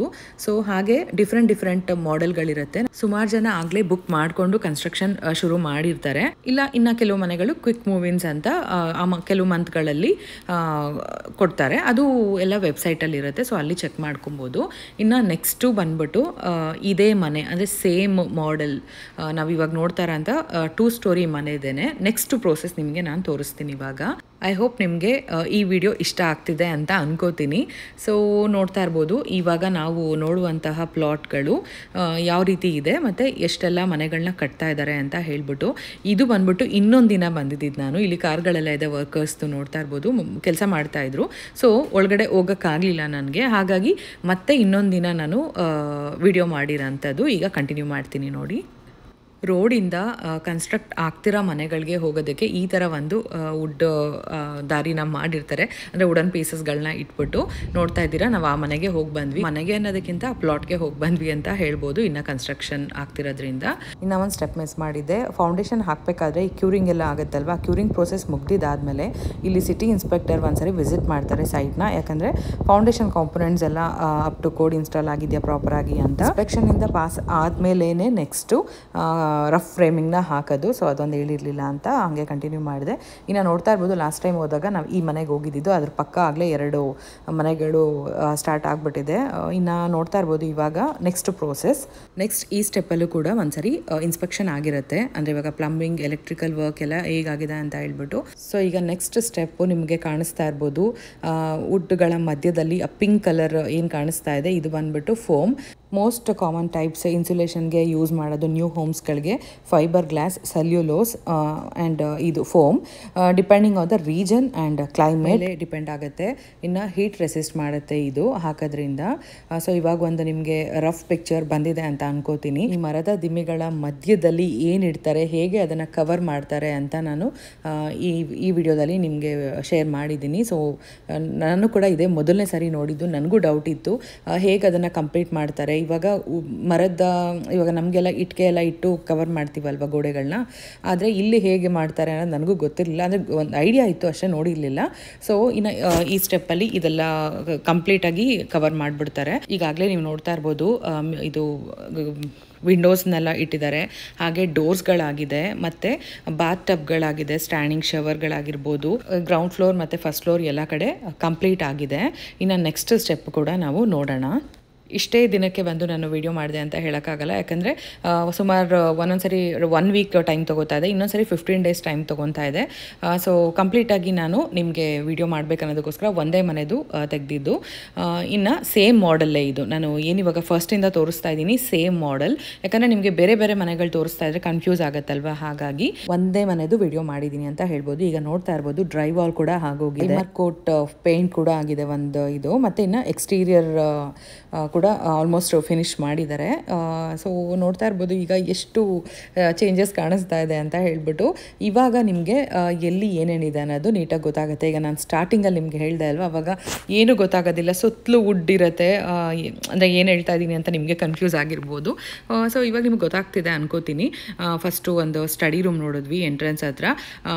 ಸೊ ಹಾಗೆ ಡಿಫ್ರೆಂಟ್ ಮಾಡೆಲ್ಗಳಿರುತ್ತೆ. ಸುಮಾರು ಜನ ಆಗಲೇ ಬುಕ್ ಮಾಡಿಕೊಂಡು ಕನ್ಸ್ಟ್ರಕ್ಷನ್ ಶುರು ಮಾಡಿರ್ತಾರೆ. ಇಲ್ಲ ಇನ್ನು ಕೆಲವು ಮನೆಗಳು ಕ್ವಿಕ್ ಮೂವಿನ್ಸ್ ಅಂತ ಕೆಲವು ಮಂತ್ಗಳಲ್ಲಿ ಕೊಡ್ತಾರೆ. ಅದು ಎಲ್ಲ ವೆಬ್ಸೈಟಲ್ಲಿ ಇರುತ್ತೆ, ಸೊ ಅಲ್ಲಿ ಚೆಕ್ ಮಾಡ್ಕೊಬೋದು. ಇನ್ನು ನೆಕ್ಸ್ಟು ಬಂದ್ಬಿಟ್ಟು ಇದೇ ಮನೆ ಅಂದರೆ ಸೇಮ್ ಮಾಡೆಲ್ ನಾವಿವಾಗ ನೋಡ್ತಾ ಇರೋಂಥ 2 ಸ್ಟೋರಿ ಮನೆ ಇದೇನೆ. ನೆಕ್ಸ್ಟ್ ಪ್ರೋಸೆಸ್ ನಿಮಗೆ ನಾನು ತೋರಿಸ್ತೀನಿ ಇವಾಗ. ಐ ಹೋಪ್ ನಿಮಗೆ ಈ ವಿಡಿಯೋ ಇಷ್ಟ ಆಗ್ತಿದೆ ಅಂತ ಅನ್ಕೋತೀನಿ. ಸೊ ನೋಡ್ತಾ ಇರ್ಬೋದು ಇವಾಗ ನಾವು ನೋಡುವಂತಹ ಪ್ಲಾಟ್ಗಳು ಯಾವ ರೀತಿ ಇದೆ ಮತ್ತು ಎಷ್ಟೆಲ್ಲ ಮನೆಗಳನ್ನ ಕಟ್ತಾ ಇದ್ದಾರೆ ಅಂತ ಹೇಳ್ಬಿಟ್ಟು. ಇದು ಬಂದ್ಬಿಟ್ಟು ಇನ್ನೊಂದು ದಿನ ಬಂದಿದ್ದು ನಾನು. ಇಲ್ಲಿ ಕಾರ್ಗಳೆಲ್ಲ ಇದೆ, ವರ್ಕರ್ಸ್ದು ನೋಡ್ತಾ ಇರ್ಬೋದು ಕೆಲಸ ಮಾಡ್ತಾಯಿದ್ರು. ಸೊ ಒಳಗಡೆ ಹೋಗೋಕ್ಕಾಗಲಿಲ್ಲ ನನಗೆ, ಹಾಗಾಗಿ ಮತ್ತೆ ಇನ್ನೊಂದು ದಿನ ನಾನು ವಿಡಿಯೋ ಮಾಡಿರೋಂಥದ್ದು ಈಗ ಕಂಟಿನ್ಯೂ ಮಾಡ್ತೀನಿ ನೋಡಿ. ರೋಡಿಂದ ಕನ್ಸ್ಟ್ರಕ್ಟ್ ಆಗ್ತಿರೋ ಮನೆಗಳಿಗೆ ಹೋಗೋದಕ್ಕೆ ಈ ಥರ ಒಂದು ವುಡ್ ದಾರಿನ ಮಾಡಿರ್ತಾರೆ, ಅಂದರೆ ವುಡನ್ ಪೀಸಸ್ಗಳನ್ನ ಇಟ್ಬಿಟ್ಟು. ನೋಡ್ತಾ ಇದ್ದೀರಾ, ನಾವು ಆ ಮನೆಗೆ ಹೋಗಿ ಬಂದ್ವಿ. ಮನೆಗೆ ಅನ್ನೋದಕ್ಕಿಂತ ಆ ಪ್ಲಾಟ್ಗೆ ಹೋಗಿ ಬಂದ್ವಿ ಅಂತ ಹೇಳ್ಬೋದು, ಇನ್ನು ಕನ್ಸ್ಟ್ರಕ್ಷನ್ ಆಗ್ತಿರೋದ್ರಿಂದ. ಇನ್ನು ಒಂದು ಸ್ಟೆಪ್ ಮಿಸ್ ಮಾಡಿದ್ದೆ. ಫೌಂಡೇಶನ್ ಹಾಕಬೇಕಾದ್ರೆ ಈ ಕ್ಯೂರಿಂಗ್ ಎಲ್ಲ ಆಗುತ್ತಲ್ವ, ಕ್ಯೂರಿಂಗ್ ಪ್ರೋಸೆಸ್ ಮುಗ್ದಿದ್ದಾದಮೇಲೆ ಇಲ್ಲಿ ಸಿಟಿ ಇನ್ಸ್ಪೆಕ್ಟರ್ ಒಂದ್ಸರಿ ವಿಸಿಟ್ ಮಾಡ್ತಾರೆ ಸೈಟ್ನ. ಯಾಕಂದರೆ ಫೌಂಡೇಶನ್ ಕಾಂಪೊನೆಂಟ್ಸ್ ಎಲ್ಲ ಅಪ್ ಟು ಕೋಡ್ ಇನ್ಸ್ಟಾಲ್ ಆಗಿದೆಯಾ ಪ್ರಾಪರಾಗಿ ಅಂತ. ಇನ್ಸ್ಪೆಕ್ಷನಿಂದ ಪಾಸ್ ಆದಮೇಲೇ ನೆಕ್ಸ್ಟು ರಫ್ ಫ್ರೇಮಿಂಗ್ನ ಹಾಕೋದು. ಸೊ ಅದೊಂದು ಹೇಳಿರಲಿಲ್ಲ ಅಂತ ಹಂಗೆ ಕಂಟಿನ್ಯೂ ಮಾಡಿದೆ. ಇನ್ನು ನೋಡ್ತಾ ಇರ್ಬೋದು ಲಾಸ್ಟ್ ಟೈಮ್ ಹೋದಾಗ ನಾವು ಈ ಮನೆಗೆ ಹೋಗಿದ್ದು, ಅದ್ರ ಪಕ್ಕ ಆಗಲೇ 2 ಮನೆಗಳು ಸ್ಟಾರ್ಟ್ ಆಗಿಬಿಟ್ಟಿದೆ. ಇನ್ನು ನೋಡ್ತಾ ಇರ್ಬೋದು ಇವಾಗ ನೆಕ್ಸ್ಟ್ ಪ್ರೋಸೆಸ್. ನೆಕ್ಸ್ಟ್ ಈ ಸ್ಟೆಪ್ಪಲ್ಲೂ ಕೂಡ ಒಂದ್ಸರಿ ಇನ್ಸ್ಪೆಕ್ಷನ್ ಆಗಿರುತ್ತೆ, ಅಂದರೆ ಇವಾಗ ಪ್ಲಂಬಿಂಗ್ ಎಲೆಕ್ಟ್ರಿಕಲ್ ವರ್ಕ್ ಎಲ್ಲ ಹೇಗಾಗಿದೆ ಅಂತ ಹೇಳ್ಬಿಟ್ಟು. ಸೊ ಈಗ ನೆಕ್ಸ್ಟ್ ಸ್ಟೆಪ್ಪು ನಿಮಗೆ ಕಾಣಿಸ್ತಾ ಇರ್ಬೋದು ವುಡ್ಗಳ ಮಧ್ಯದಲ್ಲಿ ಪಿಂಕ್ ಕಲರ್ ಏನು ಕಾಣಿಸ್ತಾ ಇದೆ, ಇದು ಬಂದ್ಬಿಟ್ಟು ಫೋಮ್. ಮೋಸ್ಟ್ ಕಾಮನ್ ಟೈಪ್ಸ್ ಇನ್ಸುಲೇಷನ್ಗೆ ಯೂಸ್ ಮಾಡೋದು ನ್ಯೂ ಹೋಮ್ಸ್ಗಳಿಗೆ ಫೈಬರ್ ಗ್ಲಾಸ್, ಸೆಲ್ಯುಲೋಸ್ ಆ್ಯಂಡ್ ಇದು foam. Depending on the region and climate depend ಆಗುತ್ತೆ. ಇನ್ನು ಹೀಟ್ ರೆಸಿಸ್ಟ್ ಮಾಡುತ್ತೆ ಇದು ಹಾಕೋದ್ರಿಂದ. ಸೊ ಇವಾಗ ಒಂದು ನಿಮಗೆ ರಫ್ ಪಿಕ್ಚರ್ ಬಂದಿದೆ ಅಂತ ಅನ್ಕೋತೀನಿ. ಈ ಮರದ ದಿಮ್ಮಿಗಳ ಮಧ್ಯದಲ್ಲಿ ಏನಿಡ್ತಾರೆ, ಹೇಗೆ ಅದನ್ನು ಕವರ್ ಮಾಡ್ತಾರೆ ಅಂತ ನಾನು ಈ ವಿಡಿಯೋದಲ್ಲಿ ನಿಮಗೆ ಶೇರ್ ಮಾಡಿದ್ದೀನಿ. ಸೊ ನಾನು ಕೂಡ ಇದೇ ಮೊದಲನೇ ಸಾರಿ ನೋಡಿದ್ದು, ನನಗೂ ಡೌಟ್ ಇತ್ತು ಹೇಗೆ ಅದನ್ನು ಕಂಪ್ಲೀಟ್ ಮಾಡ್ತಾರೆ. ಇವಾಗ ನಮಗೆಲ್ಲ ಇಟ್ಟಿಗೆ ಎಲ್ಲ ಇಟ್ಟು ಕವರ್ ಮಾಡ್ತೀವಲ್ವ ಗೋಡೆಗಳನ್ನ, ಆದರೆ ಇಲ್ಲಿ ಹೇಗೆ ಮಾಡ್ತಾರೆ ಅನ್ನೋದು ನನಗೂ ಗೊತ್ತಿರಲಿಲ್ಲ. ಅಂದರೆ ಒಂದು ಐಡಿಯಾ ಇತ್ತು ಅಷ್ಟೇ, ನೋಡಿರಲಿಲ್ಲ. ಸೊ ಇನ್ನು ಈ ಸ್ಟೆಪ್ಪಲ್ಲಿ ಇದೆಲ್ಲ ಕಂಪ್ಲೀಟಾಗಿ ಕವರ್ ಮಾಡಿಬಿಡ್ತಾರೆ. ಈಗಾಗಲೇ ನೀವು ನೋಡ್ತಾ ಇರ್ಬೋದು ಇದು ವಿಂಡೋಸ್ನೆಲ್ಲ ಇಟ್ಟಿದ್ದಾರೆ, ಹಾಗೆ ಡೋರ್ಸ್ಗಳಾಗಿದೆ, ಮತ್ತು ಬಾತ್ ಟಬ್ಗಳಾಗಿದೆ, ಸ್ಟ್ಯಾಂಡಿಂಗ್ ಶವರ್ಗಳಾಗಿರ್ಬೋದು. ಗ್ರೌಂಡ್ ಫ್ಲೋರ್ ಮತ್ತು ಫಸ್ಟ್ ಫ್ಲೋರ್ ಎಲ್ಲ ಕಡೆ ಕಂಪ್ಲೀಟ್ ಆಗಿದೆ. ಇನ್ನು ನೆಕ್ಸ್ಟ್ ಸ್ಟೆಪ್ ಕೂಡ ನಾವು ನೋಡೋಣ. ಇಷ್ಟೇ ದಿನಕ್ಕೆ ಬಂದು ನಾನು ವಿಡಿಯೋ ಮಾಡಿದೆ ಅಂತ ಹೇಳೋಕ್ಕಾಗಲ್ಲ, ಯಾಕಂದರೆ ಸುಮಾರು ಒಂದೊಂದ್ಸರಿ 1 ವೀಕ್ ಟೈಮ್ ತೊಗೋತಾ ಇದೆ, ಇನ್ನೊಂದ್ಸರಿ 15 ಡೇಸ್ ಟೈಮ್ ತೊಗೊತಾ ಇದೆ. ಸೊ ಕಂಪ್ಲೀಟಾಗಿ ನಾನು ನಿಮಗೆ ವಿಡಿಯೋ ಮಾಡಬೇಕನ್ನೋದಕ್ಕೋಸ್ಕರ ಒಂದೇ ಮನೆದು ತೆಗೆದಿದ್ದು. ಇನ್ನು ಸೇಮ್ ಮಾಡೆಲ್ಲೇ ಇದು, ನಾನು ಏನಿವಾಗ ಫಸ್ಟಿಂದ ತೋರಿಸ್ತಾ ಇದ್ದೀನಿ ಸೇಮ್ ಮಾಡೆಲ್. ಯಾಕಂದರೆ ನಿಮಗೆ ಬೇರೆ ಬೇರೆ ಮನೆಗಳು ತೋರಿಸ್ತಾ ಇದ್ರೆ ಕನ್ಫ್ಯೂಸ್ ಆಗುತ್ತಲ್ವ, ಹಾಗಾಗಿ ಒಂದೇ ಮನೆದು ವಿಡಿಯೋ ಮಾಡಿದ್ದೀನಿ ಅಂತ ಹೇಳ್ಬೋದು. ಈಗ ನೋಡ್ತಾ ಇರ್ಬೋದು ಡ್ರೈ ವಾಲ್ ಕೂಡ ಆಗೋಗಿದೆ, ಕೋಟ್ ಪೇಂಟ್ ಕೂಡ ಆಗಿದೆ ಒಂದು ಇದು, ಮತ್ತು ಇನ್ನು ಎಕ್ಸ್ಟೀರಿಯರ್ ಕೂಡ ಆಲ್ಮೋಸ್ಟ್ ಫಿನಿಶ್ ಮಾಡಿದ್ದಾರೆ. ಸೊ ನೋಡ್ತಾ ಇರ್ಬೋದು ಈಗ ಎಷ್ಟು ಚೇಂಜಸ್ ಕಾಣಿಸ್ತಾ ಇದೆ ಅಂತ ಹೇಳ್ಬಿಟ್ಟು. ಇವಾಗ ನಿಮಗೆ ಎಲ್ಲಿ ಏನೇನಿದೆ ಅನ್ನೋದು ನೀಟಾಗಿ ಗೊತ್ತಾಗುತ್ತೆ. ಈಗ ನಾನು ಸ್ಟಾರ್ಟಿಂಗಲ್ಲಿ ನಿಮಗೆ ಹೇಳ್ದೆ ಅಲ್ವಾ, ಅವಾಗ ಏನು ಗೊತ್ತಾಗೋದಿಲ್ಲ, ಸುತ್ತಲೂ ವುಡ್ ಇರುತ್ತೆ, ಅಂದರೆ ಏನು ಹೇಳ್ತಾ ಇದ್ದೀನಿ ಅಂತ ನಿಮಗೆ ಕನ್ಫ್ಯೂಸ್ ಆಗಿರ್ಬೋದು. ಸೊ ಇವಾಗ ನಿಮ್ಗೆ ಗೊತ್ತಾಗ್ತಿದೆ ಅನ್ಕೋತೀನಿ. ಫಸ್ಟು ಒಂದು ಸ್ಟಡಿ ರೂಮ್ ನೋಡಿದ್ವಿ ಎಂಟ್ರೆನ್ಸ್ ಹತ್ರ.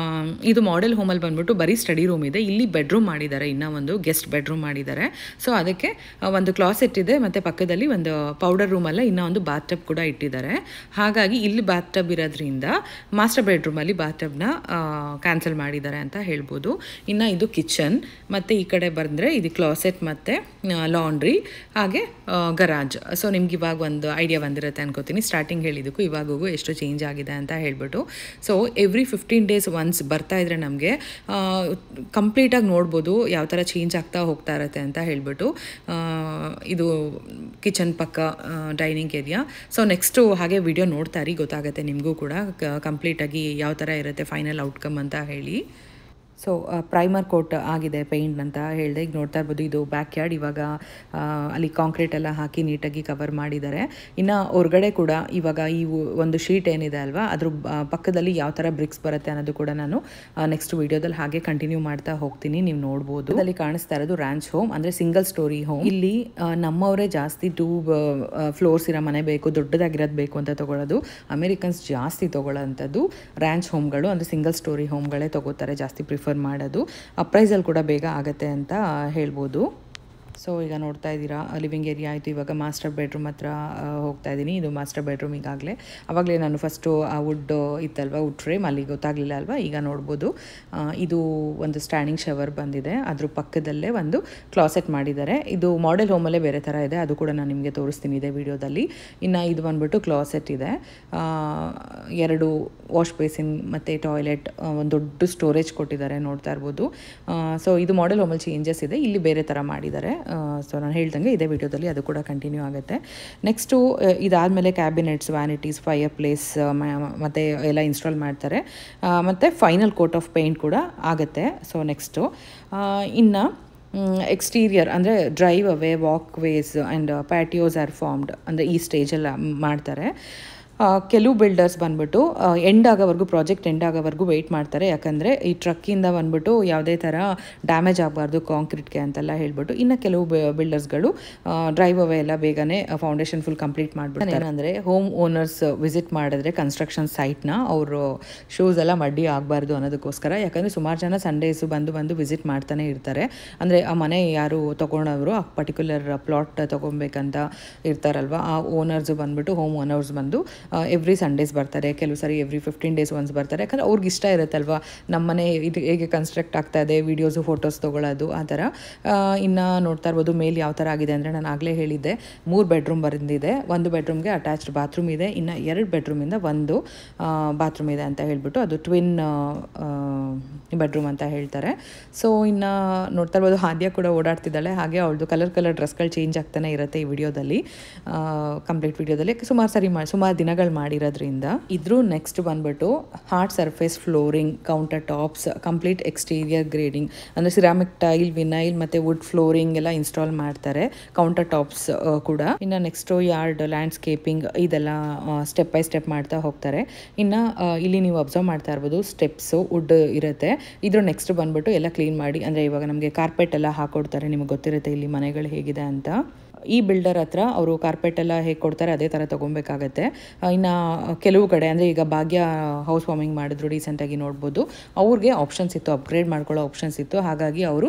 ಇದು ಮಾಡೆಲ್ ಹೋಮಲ್ಲಿ ಬಂದ್ಬಿಟ್ಟು ಬರೀ ಸ್ಟಡಿ ರೂಮ್ ಇದೆ. ಇಲ್ಲಿ ಬೆಡ್ರೂಮ್ ಮಾಡಿದ್ದಾರೆ, ಇನ್ನೂ ಒಂದು ಗೆಸ್ಟ್ ಬೆಡ್ರೂಮ್ ಮಾಡಿದ್ದಾರೆ. ಸೊ ಅದಕ್ಕೆ ಒಂದು ಕ್ಲಾಸೆಟ್ ಇದೆ, ಮತ್ತು ಪಕ್ಕದಲ್ಲಿ ಒಂದು ಪೌಡರ್ ರೂಮಲ್ಲ ಇನ್ನೂ ಒಂದು ಬಾತ್ ಟಬ್ ಕೂಡ ಇಟ್ಟಿದ್ದಾರೆ. ಹಾಗಾಗಿ ಇಲ್ಲಿ ಬಾತ್ ಟಬ್ ಇರೋದ್ರಿಂದ ಮಾಸ್ಟರ್ ಬೆಡ್ರೂಮಲ್ಲಿ ಬಾತ್ ಟಬ್ನ ಕ್ಯಾನ್ಸಲ್ ಮಾಡಿದ್ದಾರೆ ಅಂತ ಹೇಳ್ಬೋದು. ಇನ್ನು ಇದು ಕಿಚನ್, ಮತ್ತು ಈ ಕಡೆ ಬಂದರೆ ಇದು ಕ್ಲಾಸೆಟ್ ಮತ್ತು ಲಾಂಡ್ರಿ, ಹಾಗೆ ಗರಾಜ್. ಸೊ ನಿಮ್ಗೆ ಇವಾಗ ಒಂದು ಐಡಿಯಾ ಬಂದಿರುತ್ತೆ ಅನ್ಕೋತೀನಿ, ಸ್ಟಾರ್ಟಿಂಗ್ ಹೇಳಿದ್ದಕ್ಕೂ ಇವಾಗೂ ಎಷ್ಟು ಚೇಂಜ್ ಆಗಿದೆ ಅಂತ ಹೇಳ್ಬಿಟ್ಟು. ಸೊ ಎವ್ರಿ 15 days ಒನ್ಸ್ ಬರ್ತಾ ಇದ್ರೆ ನಮಗೆ ಕಂಪ್ಲೀಟಾಗಿ ನೋಡ್ಬೋದು ಯಾವ ಥರ ಚೇಂಜ್ ಆಗ್ತಾ ಹೋಗ್ತಾ ಇರುತ್ತೆ ಅಂತ ಹೇಳ್ಬಿಟ್ಟು. ಇದು ಕಿಚನ್ ಪಕ್ಕ ಡೈನಿಂಗ್ ಏರಿಯಾ. ಸೊ ನೆಕ್ಸ್ಟು ಹಾಗೆ ವಿಡಿಯೋ ನೋಡ್ತಾ ಇರಿ, ಗೊತ್ತಾಗುತ್ತೆ ನಿಮಗೂ ಕೂಡ ಕಂಪ್ಲೀಟಾಗಿ ಯಾವ ಥರ ಇರುತ್ತೆ ಫೈನಲ್ ಔಟ್ಕಮ್ ಅಂತ ಹೇಳಿ. ಸೊ ಪ್ರೈಮರ್ ಕೋಟ್ ಆಗಿದೆ, ಪೇಂಟ್ ಅಂತ ಹೇಳಿದೆ. ಈಗ ನೋಡ್ತಾ ಇರ್ಬೋದು ಇದು ಬ್ಯಾಕ್ ಯಾರ್ಡ್. ಇವಾಗ ಅಲ್ಲಿ ಕಾಂಕ್ರೀಟ್ ಎಲ್ಲ ಹಾಕಿ ನೀಟಾಗಿ ಕವರ್ ಮಾಡಿದ್ದಾರೆ. ಇನ್ನು ಹೊರಗಡೆ ಕೂಡ ಇವಾಗ ಈ ಒಂದು ಶೀಟ್ ಏನಿದೆ ಅಲ್ವಾ, ಅದ್ರ ಪಕ್ಕದಲ್ಲಿ ಯಾವ ಥರ ಬ್ರಿಕ್ಸ್ ಬರುತ್ತೆ ಅನ್ನೋದು ಕೂಡ ನಾನು ನೆಕ್ಸ್ಟ್ ವೀಡಿಯೋದಲ್ಲಿ ಹಾಗೆ ಕಂಟಿನ್ಯೂ ಮಾಡ್ತಾ ಹೋಗ್ತೀನಿ, ನೀವು ನೋಡ್ಬೋದು. ಅಲ್ಲಿ ಕಾಣಿಸ್ತಾ ಇರೋದು ರ್ಯಾಂಚ್ ಹೋಮ್, ಅಂದರೆ ಸಿಂಗಲ್ ಸ್ಟೋರಿ ಹೋಮ್. ಇಲ್ಲಿ ನಮ್ಮವರೇ ಜಾಸ್ತಿ 2 floors ಇರೋ ಮನೆ ಬೇಕು, ದೊಡ್ಡದಾಗಿರೋದು ಬೇಕು ಅಂತ ತೊಗೊಳ್ಳೋದು. ಅಮೇರಿಕನ್ಸ್ ಜಾಸ್ತಿ ತೊಗೊಳ್ಳೋಂಥದ್ದು ರ್ಯಾಂಚ್ ಹೋಮ್ಗಳು, ಅಂದರೆ ಸಿಂಗಲ್ ಸ್ಟೋರಿ ಹೋಮ್ಗಳೇ ತೊಗೋತಾರೆ, ಜಾಸ್ತಿ ಪ್ರಿಫರ್ ಮಾಡೋದು. ಅಪ್ರೈಸಲ್ ಕೂಡ ಬೇಗ ಆಗುತ್ತೆ ಅಂತ ಹೇಳ್ಬೋದು. ಸೊ ಈಗ ನೋಡ್ತಾ ಇದ್ದೀರಾ ಲಿವಿಂಗ್ ಏರಿಯಾ ಆಯಿತು. ಇವಾಗ ಮಾಸ್ಟರ್ ಬೆಡ್ರೂಮ್ ಹತ್ರ ಹೋಗ್ತಾ ಇದ್ದೀನಿ. ಇದು ಮಾಸ್ಟರ್ ಬೆಡ್ರೂಮ್. ಈಗಾಗಲೇ ಆವಾಗಲೇ ನಾನು ಫಸ್ಟು ಆ ವುಡ್ ಇತ್ತಲ್ವ, ವುಡ್ ಫ್ರೇಮ್, ಅಲ್ಲಿ ಗೊತ್ತಾಗಲಿಲ್ಲ ಅಲ್ವಾ, ಈಗ ನೋಡ್ಬೋದು. ಇದು ಒಂದು ಸ್ಟ್ಯಾಂಡಿಂಗ್ ಶವರ್ ಬಂದಿದೆ, ಅದ್ರ ಪಕ್ಕದಲ್ಲೇ ಒಂದು ಕ್ಲಾಸೆಟ್ ಮಾಡಿದ್ದಾರೆ. ಇದು ಮಾಡೆಲ್ ಹೋಮಲ್ಲೇ ಬೇರೆ ಥರ ಇದೆ, ಅದು ಕೂಡ ನಾನು ನಿಮಗೆ ತೋರಿಸ್ತೀನಿ ಇದೇ ವಿಡಿಯೋದಲ್ಲಿ. ಇನ್ನು ಇದು ಬಂದ್ಬಿಟ್ಟು ಕ್ಲಾಸೆಟ್ ಇದೆ, 2 ವಾಶ್ ಬೇಸಿನ್ ಮತ್ತು ಟಾಯ್ಲೆಟ್, ಒಂದು ದೊಡ್ಡ ಸ್ಟೋರೇಜ್ ಕೊಟ್ಟಿದ್ದಾರೆ, ನೋಡ್ತಾ ಇರ್ಬೋದು. ಸೊ ಇದು ಮಾಡೆಲ್ ಹೋಮಲ್ಲಿ ಚೇಂಜಸ್ ಇದೆ, ಇಲ್ಲಿ ಬೇರೆ ಥರ ಮಾಡಿದ್ದಾರೆ. ಸೊ ನಾನು ಹೇಳ್ದಂಗೆ ಇದೇ ವಿಡಿಯೋದಲ್ಲಿ ಅದು ಕೂಡ ಕಂಟಿನ್ಯೂ ಆಗುತ್ತೆ. ನೆಕ್ಸ್ಟು ಇದಾದಮೇಲೆ ಕ್ಯಾಬಿನೆಟ್ಸ್, ವ್ಯಾನಿಟೀಸ್, ಫೈರ್ ಪ್ಲೇಸ್ ಮತ್ತು ಎಲ್ಲ ಇನ್ಸ್ಟಾಲ್ ಮಾಡ್ತಾರೆ. ಮತ್ತು ಫೈನಲ್ ಕೋಟ್ ಆಫ್ ಪೇಂಟ್ ಕೂಡ ಆಗುತ್ತೆ. ಸೊ ನೆಕ್ಸ್ಟು ಇನ್ನು ಎಕ್ಸ್ಟೀರಿಯರ್ ಅಂದರೆ driveway, walkways and patios are formed, ಅಂದರೆ ಈ ಸ್ಟೇಜಲ್ಲಿ ಮಾಡ್ತಾರೆ. ಕೆಲವು ಬಿಲ್ಡರ್ಸ್ ಬಂದ್ಬಿಟ್ಟು ಎಂಡ್ ಆಗೋವರೆಗೂ, ಪ್ರಾಜೆಕ್ಟ್ ಎಂಡ್ ಆಗೋವರೆಗೂ ವೆಯ್ಟ್ ಮಾಡ್ತಾರೆ, ಯಾಕಂದರೆ ಈ ಟ್ರಕ್ಕಿಂದ ಬಂದ್ಬಿಟ್ಟು ಯಾವುದೇ ಥರ ಡ್ಯಾಮೇಜ್ ಆಗಬಾರ್ದು ಕಾಂಕ್ರೀಟ್ಗೆ ಅಂತೆಲ್ಲ ಹೇಳ್ಬಿಟ್ಟು. ಇನ್ನು ಕೆಲವು ಬಿಲ್ಡರ್ಸ್ಗಳು ಡ್ರೈವ್ ಅವೇ ಎಲ್ಲ ಬೇಗನೆ ಫೌಂಡೇಶನ್ ಫುಲ್ ಕಂಪ್ಲೀಟ್ ಮಾಡಿಬಿಡ್ತಾರೆ. ಏನಂದರೆ ಹೋಮ್ ಓನರ್ಸ್ ವಿಸಿಟ್ ಮಾಡಿದ್ರೆ ಕನ್ಸ್ಟ್ರಕ್ಷನ್ ಸೈಟ್ನ, ಅವರು ಶೂಸ್ ಎಲ್ಲ ಮಡ್ಡಿ ಆಗಬಾರ್ದು ಅನ್ನೋದಕ್ಕೋಸ್ಕರ. ಯಾಕಂದರೆ ಸುಮಾರು ಜನ ಸಂಡೇಸು ಬಂದು ವಿಸಿಟ್ ಮಾಡ್ತಾನೆ ಇರ್ತಾರೆ. ಅಂದರೆ ಆ ಮನೆ ಯಾರು ತೊಗೊಂಡವರು ಆ ಪರ್ಟಿಕ್ಯುಲರ್ ಪ್ಲಾಟ್ ತೊಗೊಬೇಕಂತ ಇರ್ತಾರಲ್ವ, ಆ ಓನರ್ಸು ಬಂದುಬಿಟ್ಟು, ಹೋಮ್ ಓನರ್ಸ್ ಬಂದು ಎವ್ರಿ ಸಂಡೇಸ್ ಬರ್ತಾರೆ, ಕೆಲವು ಸರಿ ಎವ್ರಿ 15 days ಒನ್ಸ್ ಬರ್ತಾರೆ. ಯಾಕಂದರೆ ಅವ್ರಿಗೆ ಇಷ್ಟ ಇರುತ್ತಲ್ವ ನಮ್ಮ ಮನೆ ಇದು ಹೇಗೆ ಕನ್ಸ್ಟ್ರಕ್ಟ್ ಆಗ್ತಾ ಇದೆ, ವೀಡಿಯೋಸು ಫೋಟೋಸ್ ತೊಗೊಳ್ಳೋದು ಆ ಥರ. ಇನ್ನು ನೋಡ್ತಾ ಇರ್ಬೋದು ಮೇಲೆ ಯಾವ ಥರ ಆಗಿದೆ ಅಂದರೆ, ನಾನು ಆಗಲೇ ಹೇಳಿದ್ದೆ 3 ಬೆಡ್ರೂಮ್ ಬಂದಿದೆ. 1 ಬೆಡ್ರೂಮ್ಗೆ ಅಟ್ಯಾಚ್ಡ್ ಬಾತ್ರೂಮ್ ಇದೆ, ಇನ್ನು 2 ಬೆಡ್ರೂಮಿಂದ 1 ಬಾತ್ರೂಮ್ ಇದೆ ಅಂತ ಹೇಳ್ಬಿಟ್ಟು, ಅದು ಟ್ವಿನ್ ಬೆಡ್ರೂಮ್ ಅಂತ ಹೇಳ್ತಾರೆ. ಸೊ ಇನ್ನು ನೋಡ್ತಾ ಇರ್ಬೋದು ಆದ್ಯ ಕೂಡ ಓಡಾಡ್ತಿದ್ದಾಳೆ, ಹಾಗೆ ಅವಳದು ಕಲರ್ ಡ್ರೆಸ್ಗಳು ಚೇಂಜ್ ಆಗ್ತಾನೆ ಇರುತ್ತೆ ಈ ವಿಡಿಯೋದಲ್ಲಿ, ಕಂಪ್ಲೀಟ್ ವಿಡಿಯೋದಲ್ಲಿ. ಸುಮಾರು ದಿನಗಳು ಮಾಡಿರೋದ್ರಿಂದ. ಇದ್ರ ನೆಕ್ಸ್ಟ್ ಬಂದ್ಬಿಟ್ಟು hard surface flooring, counter tops, complete exterior grading, ಅಂದರೆ ಸಿರಾಮಿಕ್ ಟೈಲ್, ವಿನೈಲ್ ಮತ್ತು ವುಡ್ ಫ್ಲೋರಿಂಗ್ ಎಲ್ಲ ಇನ್ಸ್ಟಾಲ್ ಮಾಡ್ತಾರೆ, ಕೌಂಟರ್ ಟಾಪ್ಸ್ ಕೂಡ. ಇನ್ನು ನೆಕ್ಸ್ಟು ಯಾರ್ಡ್ ಲ್ಯಾಂಡ್ಸ್ಕೇಪಿಂಗ್, ಇದೆಲ್ಲ ಸ್ಟೆಪ್ ಬೈ ಸ್ಟೆಪ್ ಮಾಡ್ತಾ ಹೋಗ್ತಾರೆ. ಇನ್ನು ಇಲ್ಲಿ ನೀವು ಅಬ್ಸರ್ವ್ ಮಾಡ್ತಾ ಇರ್ಬೋದು ಸ್ಟೆಪ್ಸು ವುಡ್ ಇರುತ್ತೆ. ಇದ್ರ ನೆಕ್ಸ್ಟ್ ಬಂದ್ಬಿಟ್ಟು ಎಲ್ಲ ಕ್ಲೀನ್ ಮಾಡಿ, ಅಂದರೆ ಇವಾಗ ನಮಗೆ ಕಾರ್ಪೆಟ್ ಎಲ್ಲ ಹಾಕೊಡ್ತಾರೆ, ನಿಮಗೆ ಗೊತ್ತಿರುತ್ತೆ ಇಲ್ಲಿ ಮನೆಗಳು ಹೇಗಿದೆ ಅಂತ. ಈ ಬಿಲ್ಡರ್ ಹತ್ರ ಅವರು ಕಾರ್ಪೆಟ್ ಎಲ್ಲ ಹೇಗೆ ಕೊಡ್ತಾರೆ ಅದೇ ಥರ ತೊಗೊಬೇಕಾಗತ್ತೆ. ಇನ್ನು ಕೆಲವು ಕಡೆ ಅಂದರೆ ಈಗ ಭಾಗ್ಯ ಹೌಸ್ ವಾರ್ಮಿಂಗ್ ಮಾಡಿದ್ರು ರೀಸೆಂಟಾಗಿ ನೋಡ್ಬೋದು, ಅವ್ರಿಗೆ ಆಪ್ಷನ್ಸ್ ಇತ್ತು, ಅಪ್ಗ್ರೇಡ್ ಮಾಡ್ಕೊಳ್ಳೋ ಆಪ್ಷನ್ಸ್ ಇತ್ತು. ಹಾಗಾಗಿ ಅವರು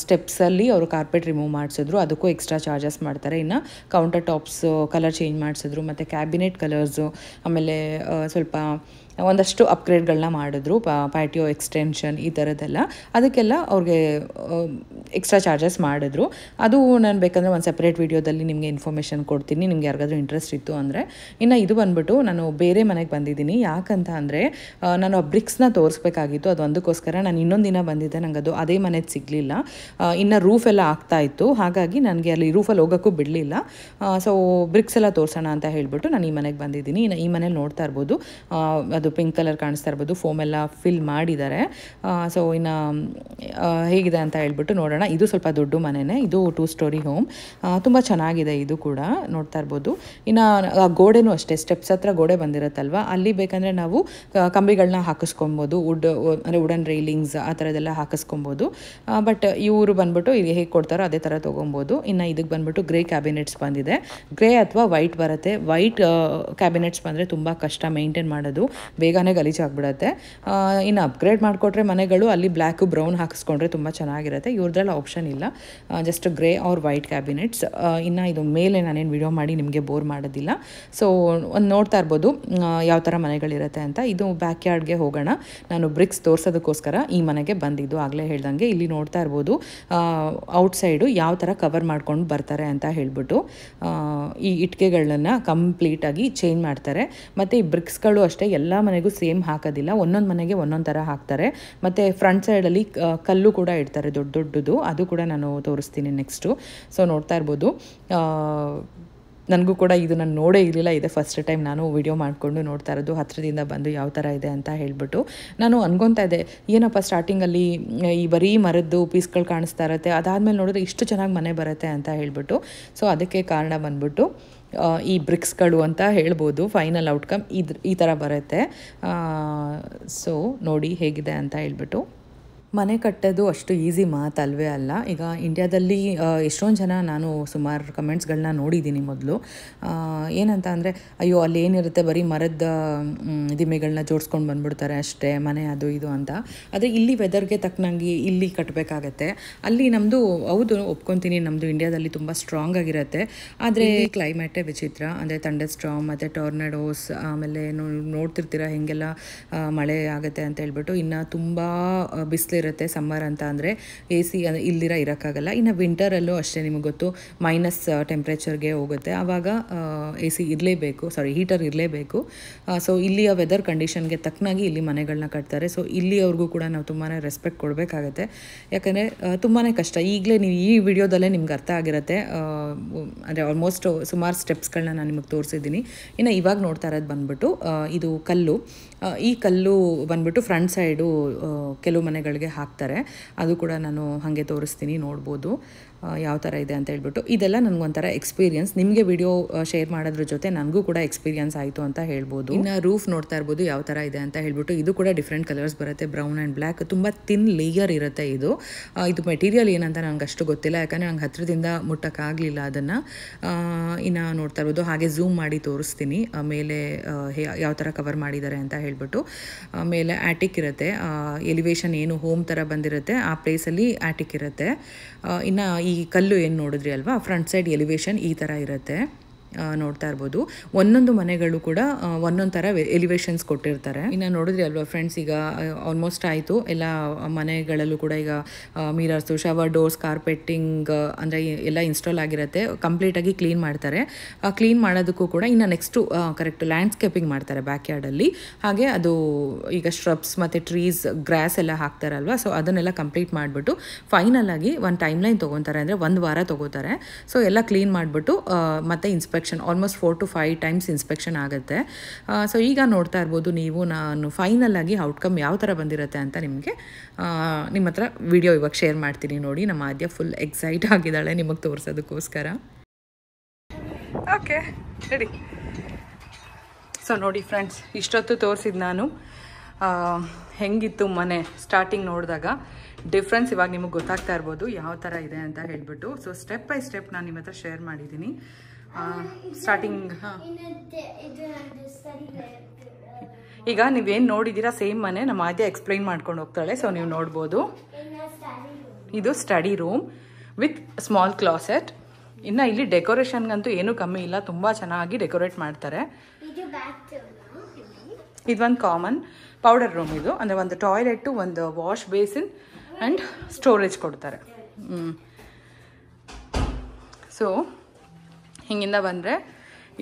ಸ್ಟೆಪ್ಸಲ್ಲಿ ಅವರು ಕಾರ್ಪೆಟ್ ರಿಮೂವ್ ಮಾಡಿಸಿದ್ರು, ಅದಕ್ಕೂ ಎಕ್ಸ್ಟ್ರಾ ಚಾರ್ಜಸ್ ಮಾಡ್ತಾರೆ. ಇನ್ನು ಕೌಂಟರ್ ಟಾಪ್ಸ್ ಕಲರ್ ಚೇಂಜ್ ಮಾಡಿಸಿದ್ರು, ಮತ್ತು ಕ್ಯಾಬಿನೆಟ್ ಕಲರ್ಸು, ಆಮೇಲೆ ಸ್ವಲ್ಪ ಒಂದಷ್ಟು ಅಪ್ಗ್ರೇಡ್ಗಳನ್ನ ಮಾಡಿದ್ರು, ಪ್ಯಾಟಿಯೋ ಎಕ್ಸ್ಟೆನ್ಷನ್ ಈ ಥರದ್ದೆಲ್ಲ. ಅದಕ್ಕೆಲ್ಲ ಅವ್ರಿಗೆ ಎಕ್ಸ್ಟ್ರಾ ಚಾರ್ಜಸ್ ಮಾಡಿದ್ರು. ಅದು ನಾನು ಬೇಕಂದರೆ ಒಂದು ಸಪ್ರೇಟ್ ವೀಡಿಯೋದಲ್ಲಿ ನಿಮಗೆ ಇನ್ಫಾರ್ಮೇಷನ್ ಕೊಡ್ತೀನಿ, ನಿಮ್ಗೆ ಯಾರಿಗಾದ್ರೂ ಇಂಟ್ರೆಸ್ಟ್ ಇತ್ತು ಅಂದರೆ. ಇನ್ನು ಇದು ಬಂದುಬಿಟ್ಟು ನಾನು ಬೇರೆ ಮನೆಗೆ ಬಂದಿದ್ದೀನಿ. ಯಾಕಂತ ಅಂದರೆ ನಾನು ಆ ಬ್ರಿಕ್ಸ್ನ ತೋರಿಸ್ಬೇಕಾಗಿತ್ತು, ಅದು ಒಂದಕ್ಕೋಸ್ಕರ ನಾನು ಇನ್ನೊಂದು ದಿನ ಬಂದಿದ್ದೆ, ನಂಗೆ ಅದು ಅದೇ ಮನೆದು ಸಿಗಲಿಲ್ಲ. ಇನ್ನು ರೂಫ್ ಎಲ್ಲ ಆಗ್ತಾಯಿತ್ತು, ಹಾಗಾಗಿ ನನಗೆ ಅಲ್ಲಿ ರೂಫಲ್ಲಿ ಹೋಗೋಕ್ಕೂ ಬಿಡಲಿಲ್ಲ. ಸೊ ಬ್ರಿಕ್ಸ್ ಎಲ್ಲ ತೋರಿಸೋಣ ಅಂತ ಹೇಳಿಬಿಟ್ಟು ನಾನು ಈ ಮನೆಗೆ ಬಂದಿದ್ದೀನಿ. ಇನ್ನು ಈ ಮನೇಲಿ ನೋಡ್ತಾ ಇರ್ಬೋದು ಅದು ಪಿಂಕ್ ಕಲರ್ ಕಾಣಿಸ್ತಾ ಇರ್ಬೋದು, ಫೋಮ್ ಎಲ್ಲ ಫಿಲ್ ಮಾಡಿದ್ದಾರೆ. ಸೊ ಇನ್ನು ಹೇಗಿದೆ ಅಂತ ಹೇಳ್ಬಿಟ್ಟು ನೋಡೋಣ. ಇದು ಸ್ವಲ್ಪ ದೊಡ್ಡ ಮನೆಯೇ, ಇದು 2 ಸ್ಟೋರಿ ಹೋಮ್. ತುಂಬ ಚೆನ್ನಾಗಿದೆ ಇದು ಕೂಡ, ನೋಡ್ತಾ ಇರ್ಬೋದು. ಇನ್ನು ಗೋಡೆನೂ ಅಷ್ಟೇ, ಸ್ಟೆಪ್ಸ್ ಹತ್ರ ಗೋಡೆ ಬಂದಿರುತ್ತಲ್ವ, ಅಲ್ಲಿ ಬೇಕಂದರೆ ನಾವು ಕಂಬಿಗಳನ್ನ ಹಾಕಿಸ್ಕೊಬೋದು, ಅಂದರೆ ವುಡನ್ ರೈಲಿಂಗ್ಸ್ ಆ ಥರದ್ದೆಲ್ಲ ಹಾಕಿಸ್ಕೊಬೋದು. ಬಟ್ ಇವರು ಬಂದ್ಬಿಟ್ಟು ಇಲ್ಲಿ ಹೇಗೆ ಕೊಡ್ತಾರೋ ಅದೇ ಥರ ತೊಗೊಬೋದು. ಇನ್ನು ಇದಕ್ಕೆ ಬಂದ್ಬಿಟ್ಟು ಗ್ರೇ ಕ್ಯಾಬಿನೆಟ್ಸ್ ಬಂದಿದೆ. ಗ್ರೇ ಅಥವಾ ವೈಟ್ ಬರುತ್ತೆ. ವೈಟ್ ಕ್ಯಾಬಿನೆಟ್ಸ್ ಬಂದರೆ ತುಂಬ ಕಷ್ಟ ಮೇಂಟೈನ್ ಮಾಡೋದು, ಬೇಗನೆ ಗಲೀಜಾಗ್ಬಿಡುತ್ತೆ. ಇನ್ನು ಅಪ್ಗ್ರೇಡ್ ಮಾಡಿಕೊಟ್ರೆ ಮನೆಗಳು ಅಲ್ಲಿ ಬ್ಲ್ಯಾಕು ಬ್ರೌನ್ ಹಾಕಿಸ್ಕೊಂಡ್ರೆ ತುಂಬ ಚೆನ್ನಾಗಿರುತ್ತೆ. ಇವ್ರದ್ದೆಲ್ಲ ಆಪ್ಷನ್ ಇಲ್ಲ, just grey or white cabinets. ಇನ್ನು ಇದು ಮೇಲೆ ನಾನೇನು ವಿಡಿಯೋ ಮಾಡಿ ನಿಮಗೆ ಬೋರ್ ಮಾಡೋದಿಲ್ಲ. ಸೊ ಒಂದು ನೋಡ್ತಾ ಇರ್ಬೋದು ಯಾವ ಥರ ಮನೆಗಳಿರುತ್ತೆ ಅಂತ. ಇದು ಬ್ಯಾಕ್ ಯಾರ್ಡ್ಗೆ ಹೋಗೋಣ. ನಾನು ಬ್ರಿಕ್ಸ್ ತೋರಿಸೋದಕ್ಕೋಸ್ಕರ ಈ ಮನೆಗೆ ಬಂದಿದ್ದು, ಆಗಲೇ ಹೇಳ್ದಂಗೆ. ಇಲ್ಲಿ ನೋಡ್ತಾ ಇರ್ಬೋದು ಔಟ್ಸೈಡು ಯಾವ ಥರ ಕವರ್ ಮಾಡ್ಕೊಂಡು ಬರ್ತಾರೆ ಅಂತ ಹೇಳ್ಬಿಟ್ಟು. ಈ ಇಟ್ಟಿಗೆಗಳನ್ನ ಕಂಪ್ಲೀಟಾಗಿ ಚೇಂಜ್ ಮಾಡ್ತಾರೆ. ಮತ್ತು ಈ ಬ್ರಿಕ್ಸ್ಗಳು ಅಷ್ಟೇ ಎಲ್ಲ ಮನೆಗೂ ಸೇಮ್ ಹಾಕೋದಿಲ್ಲ, ಒಂದೊಂದು ಮನೆಗೆ ಒಂದೊಂದು ಥರ ಹಾಕ್ತಾರೆ. ಮತ್ತು ಫ್ರಂಟ್ ಸೈಡಲ್ಲಿ ಕಲ್ಲು ಕೂಡ ಇಡ್ತಾರೆ, ದೊಡ್ಡದು. ಅದು ಕೂಡ ನಾನು ತೋರಿಸ್ತೀನಿ ನೆಕ್ಸ್ಟು. ಸೊ ನೋಡ್ತಾ ಇರ್ಬೋದು, ನನಗೂ ಕೂಡ ಇದು ನಾನು ನೋಡೇ ಇರಲಿಲ್ಲ, ಇದೆ ಫಸ್ಟ್ ಟೈಮ್ ನಾನು ವಿಡಿಯೋ ಮಾಡಿಕೊಂಡು ನೋಡ್ತಾ ಇರೋದು, ಹತ್ತಿರದಿಂದ ಬಂದು ಯಾವ ಥರ ಇದೆ ಅಂತ ಹೇಳ್ಬಿಟ್ಟು. ನಾನು ಅನ್ಕೊತಾ ಇದ್ದೆ, ಏನಪ್ಪ ಸ್ಟಾರ್ಟಿಂಗಲ್ಲಿ ಈ ಬರೀ ಮರದ್ದು ಪೀಸ್ಗಳು ಕಾಣಿಸ್ತಾ ಇರುತ್ತೆ, ಅದಾದಮೇಲೆ ನೋಡಿದ್ರೆ ಇಷ್ಟು ಚೆನ್ನಾಗಿ ಮನೆ ಬರುತ್ತೆ ಅಂತ ಹೇಳ್ಬಿಟ್ಟು. ಸೊ ಅದಕ್ಕೆ ಕಾರಣ ಬಂದ್ಬಿಟ್ಟು ಈ ಬ್ರಿಕ್ಸ್ಗಳು ಅಂತ ಹೇಳ್ಬೋದು. ಫೈನಲ್ ಔಟ್ಕಮ್ ಈ ಥರ ಬರುತ್ತೆ. ಸೊ ನೋಡಿ ಹೇಗಿದೆ ಅಂತ ಹೇಳ್ಬಿಟ್ಟು. ಮನೆ ಕಟ್ಟೋದು ಅಷ್ಟು ಈಸಿ ಮಾತಲ್ವೇ ಅಲ್ಲ. ಈಗ ಇಂಡಿಯಾದಲ್ಲಿ ಎಷ್ಟೊಂದು ಜನ, ನಾನು ಸುಮಾರು ಕಮೆಂಟ್ಸ್ಗಳನ್ನ ನೋಡಿದ್ದೀನಿ ಮೊದಲು. ಏನಂತ ಅಂದರೆ, ಅಯ್ಯೋ ಅಲ್ಲಿ ಏನಿರುತ್ತೆ ಬರೀ ಮರದ ದಿಮ್ಮೆಗಳನ್ನ ಜೋಡಿಸ್ಕೊಂಡು ಬಂದ್ಬಿಡ್ತಾರೆ ಅಷ್ಟೇ ಮನೆ, ಅದು ಇದು ಅಂತ. ಆದರೆ ಇಲ್ಲಿ ವೆದರ್ಗೆ ತಕ್ಕನಂಗೆ ಇಲ್ಲಿ ಕಟ್ಟಬೇಕಾಗತ್ತೆ. ಅಲ್ಲಿ ನಮ್ಮದು ಹೌದು ಒಪ್ಕೊತೀನಿ, ನಮ್ಮದು ಇಂಡಿಯಾದಲ್ಲಿ ತುಂಬ ಸ್ಟ್ರಾಂಗ್ ಆಗಿರುತ್ತೆ. ಆದರೆ ಕ್ಲೈಮೇಟೇ ವಿಚಿತ್ರ, ಅಂದರೆ ಥಂಡರ್ ಸ್ಟಾರ್ಮ್ ಮತ್ತು ಟೊರ್ನಡೋಸ್, ಆಮೇಲೆ ನೋಡ್ತಿರ್ತೀರ ಹೇಗೆಲ್ಲ ಮಳೆ ಆಗುತ್ತೆ ಅಂತ ಹೇಳ್ಬಿಟ್ಟು. ಇನ್ನು ತುಂಬ ಬಿಸಿಲು ಇರುತ್ತೆ ಸಮ್ಮರ್ ಅಂತ ಅಂದರೆ, ಎ ಸಿ ಇಲ್ದಿರ ಇರೋಕ್ಕಾಗಲ್ಲ. ಇನ್ನು ವಿಂಟರಲ್ಲೂ ಅಷ್ಟೇ, ನಿಮಗೆ ಗೊತ್ತು ಮೈನಸ್ ಟೆಂಪ್ರೇಚರ್ಗೆ ಹೋಗುತ್ತೆ, ಆವಾಗ ಎ ಸಿ ಇರಲೇಬೇಕು, ಹೀಟರ್ ಇರಲೇಬೇಕು. ಸೊ ಇಲ್ಲಿಯ ವೆದರ್ ಕಂಡೀಷನ್ಗೆ ತಕ್ಕನಾಗಿ ಇಲ್ಲಿ ಮನೆಗಳನ್ನ ಕಟ್ತಾರೆ. ಸೊ ಇಲ್ಲಿಯವ್ರಿಗೂ ಕೂಡ ನಾವು ತುಂಬಾ ರೆಸ್ಪೆಕ್ಟ್ ಕೊಡಬೇಕಾಗತ್ತೆ, ಯಾಕಂದರೆ ತುಂಬಾ ಕಷ್ಟ. ಈಗಲೇ ನೀವು ಈ ವಿಡಿಯೋದಲ್ಲೇ ನಿಮ್ಗೆ ಅರ್ಥ ಆಗಿರುತ್ತೆ, ಅಂದರೆ ಆಲ್ಮೋಸ್ಟ್ ಸುಮಾರು ಸ್ಟೆಪ್ಸ್ಗಳನ್ನ ನಾನು ನಿಮಗೆ ತೋರಿಸಿದ್ದೀನಿ. ಇನ್ನು ಇವಾಗ ನೋಡ್ತಾ ಇರೋದು ಬಂದ್ಬಿಟ್ಟು ಇದು ಕಲ್ಲು. ಈ ಕಲ್ಲು ಬಂದ್ಬಿಟ್ಟು ಫ್ರಂಟ್ ಸೈಡು ಕೆಲವು ಮನೆಗಳಿಗೆ ಹಾಕ್ತಾರೆ, ಅದು ಕೂಡ ನಾನು ಹಾಗೆ ತೋರಿಸ್ತೀನಿ, ನೋಡ್ಬೋದು ಯಾವ ಥರ ಇದೆ ಅಂತ ಹೇಳ್ಬಿಟ್ಟು. ಇದೆಲ್ಲ ನನಗೊಂಥರ ಎಕ್ಸ್ಪೀರಿಯನ್ಸ್, ನಿಮಗೆ ವಿಡಿಯೋ ಶೇರ್ ಮಾಡೋದ್ರ ಜೊತೆ ನನಗೂ ಕೂಡ ಎಕ್ಸ್ಪೀರಿಯನ್ಸ್ ಆಯಿತು ಅಂತ ಹೇಳ್ಬೋದು. ಇನ್ನು ರೂಫ್ ನೋಡ್ತಾ ಇರ್ಬೋದು ಯಾವ ಥರ ಇದೆ ಅಂತ ಹೇಳ್ಬಿಟ್ಟು. ಇದು ಕೂಡ ಡಿಫ್ರೆಂಟ್ ಕಲರ್ಸ್ ಬರುತ್ತೆ, ಬ್ರೌನ್ ಆ್ಯಂಡ್ ಬ್ಲ್ಯಾಕ್. ತುಂಬ ಥಿನ್ ಲೇಯರ್ ಇರುತ್ತೆ ಇದು. ಇದು ಮೆಟೀರಿಯಲ್ ಏನಂತ ನನಗೆ ಅಷ್ಟು ಗೊತ್ತಿಲ್ಲ, ಯಾಕಂದರೆ ನಂಗೆ ಹತ್ತಿರದಿಂದ ಮುಟ್ಟಕ್ಕಾಗಲಿಲ್ಲ ಅದನ್ನು. ಇನ್ನು ನೋಡ್ತಾ ಇರ್ಬೋದು, ಹಾಗೆ ಝೂಮ್ ಮಾಡಿ ತೋರಿಸ್ತೀನಿ ಮೇಲೆ ಯಾವ ಥರ ಕವರ್ ಮಾಡಿದ್ದಾರೆ ಅಂತ ಹೇಳ್ಬಿಟ್ಟು. ಮೇಲೆ ಆ್ಯಟಿಕ್ ಇರುತ್ತೆ, ಎಲಿವೇಶನ್ ಏನು ಹೋಮ್ ಥರ ಬಂದಿರುತ್ತೆ ಆ ಪ್ಲೇಸಲ್ಲಿ ಆ್ಯಟಿಕ್ ಇರುತ್ತೆ. ಇನ್ನು ಈ ಕಲ್ಲು ಏನು ನೋಡಿದ್ರಿ ಅಲ್ವಾ, ಫ್ರಂಟ್ ಸೈಡ್ ಎಲಿವೇಶನ್ ಈ ಥರ ಇರುತ್ತೆ, ನೋಡ್ತಾ ಇರ್ಬೋದು. ಒಂದೊಂದು ಮನೆಗಳು ಕೂಡ ಒಂದೊಂದು ಥರ ಎಲಿವೇಶನ್ಸ್ ಕೊಟ್ಟಿರ್ತಾರೆ. ಇನ್ನು ನೋಡಿದ್ರಿ ಅಲ್ವಾ ಫ್ರೆಂಡ್ಸ್, ಈಗ ಆಲ್ಮೋಸ್ಟ್ ಆಯಿತು. ಎಲ್ಲ ಮನೆಗಳಲ್ಲೂ ಕೂಡ ಈಗ ಮಿರರ್ಸು, ಶವರ್ ಡೋರ್ಸ್, ಕಾರ್ಪೆಟ್ಟಿಂಗ್ ಅಂದರೆ ಎಲ್ಲ ಇನ್ಸ್ಟಾಲ್ ಆಗಿರುತ್ತೆ. ಕಂಪ್ಲೀಟಾಗಿ ಕ್ಲೀನ್ ಮಾಡ್ತಾರೆ. ಕ್ಲೀನ್ ಮಾಡೋದಕ್ಕೂ ಕೂಡ ಇನ್ನು ನೆಕ್ಸ್ಟು ಕರೆಕ್ಟ್ ಲ್ಯಾಂಡ್ಸ್ಕೇಪಿಂಗ್ ಮಾಡ್ತಾರೆ ಬ್ಯಾಕ್ ಯಾರ್ಡಲ್ಲಿ. ಹಾಗೆ ಅದು ಈಗ ಶ್ರಬ್ಸ್ ಮತ್ತು ಟ್ರೀಸ್, ಗ್ರಾಸ್ ಎಲ್ಲ ಹಾಕ್ತಾರಲ್ವ, ಸೊ ಅದನ್ನೆಲ್ಲ ಕಂಪ್ಲೀಟ್ ಮಾಡಿಬಿಟ್ಟು ಫೈನಲ್ ಆಗಿ ಒಂದು ಟೈಮ್ಲೈನ್ ತೊಗೊತಾರೆ, ಅಂದರೆ 1 ವಾರ ತೊಗೋತಾರೆ. ಸೊ ಎಲ್ಲ ಕ್ಲೀನ್ ಮಾಡಿಬಿಟ್ಟು ಮತ್ತು inspection almost 4 to 5 times inspection ಆಗುತ್ತೆ. ಸೊ ಈಗ ನೋಡ್ತಾ ಇರ್ಬೋದು ನೀವು, ನಾನು ಫೈನಲ್ ಆಗಿ ಔಟ್ಕಮ್ ಯಾವ ಥರ ಬಂದಿರುತ್ತೆ ಅಂತ ನಿಮಗೆ ನಿಮ್ಮ ಹತ್ರ ವಿಡಿಯೋ ಇವಾಗ ಶೇರ್ ಮಾಡ್ತೀನಿ ನೋಡಿ. ನಮ್ಮ ಆದ್ಯ ಫುಲ್ ಎಕ್ಸೈಟ್ ಆಗಿದ್ದಾಳೆ ನಿಮಗೆ ತೋರಿಸೋದಕ್ಕೋಸ್ಕರ. Okay ready. ಸೊ ನೋಡಿ ಫ್ರೆಂಡ್ಸ್, ಇಷ್ಟೊತ್ತು ತೋರಿಸಿದ್ದು ನಾನು ಹೆಂಗಿತ್ತು ಮನೆ ಸ್ಟಾರ್ಟಿಂಗ್ ನೋಡಿದಾಗ. ಡಿಫ್ರೆನ್ಸ್ ಇವಾಗ ನಿಮಗೆ ಗೊತ್ತಾಗ್ತಾ ಇರ್ಬೋದು ಯಾವ ಥರ ಇದೆ ಅಂತ ಹೇಳ್ಬಿಟ್ಟು. ಸೊ ಸ್ಟೆಪ್ ಬೈ ಸ್ಟೆಪ್ ನಾನು ನಿಮ್ಮ ಹತ್ರ ಶೇರ್ ಮಾಡಿದ್ದೀನಿ. ಸ್ಟಾರ್ಟಿಂಗ್ ಈಗ ನೀವೇನು ನೋಡಿದ್ದೀರಾ ಸೇಮ್ ಮನೆ ನಮ್ಮ ಆದ್ಯ ಎಕ್ಸ್ಪ್ಲೈನ್ ಮಾಡ್ಕೊಂಡು ಹೋಗ್ತಾಳೆ. ಸೊ ನೀವು ನೋಡ್ಬೋದು, ಇದು study room with small closet. ಇನ್ನು ಇಲ್ಲಿ ಡೆಕೋರೇಷನ್ಗಂತೂ ಏನೂ ಕಮ್ಮಿ ಇಲ್ಲ, ತುಂಬ ಚೆನ್ನಾಗಿ ಡೆಕೋರೇಟ್ ಮಾಡ್ತಾರೆ. ಇದೊಂದು ಕಾಮನ್ ಪೌಡರ್ ರೂಮ್, ಇದು ಅಂದರೆ ಒಂದು ಟಾಯ್ಲೆಟು, ಒಂದು ವಾಶ್ ಬೇಸಿನ್ ಆ್ಯಂಡ್ ಸ್ಟೋರೇಜ್ ಕೊಡ್ತಾರೆ. ಸೊ ಹಿಂಗಿಂದ ಬಂದರೆ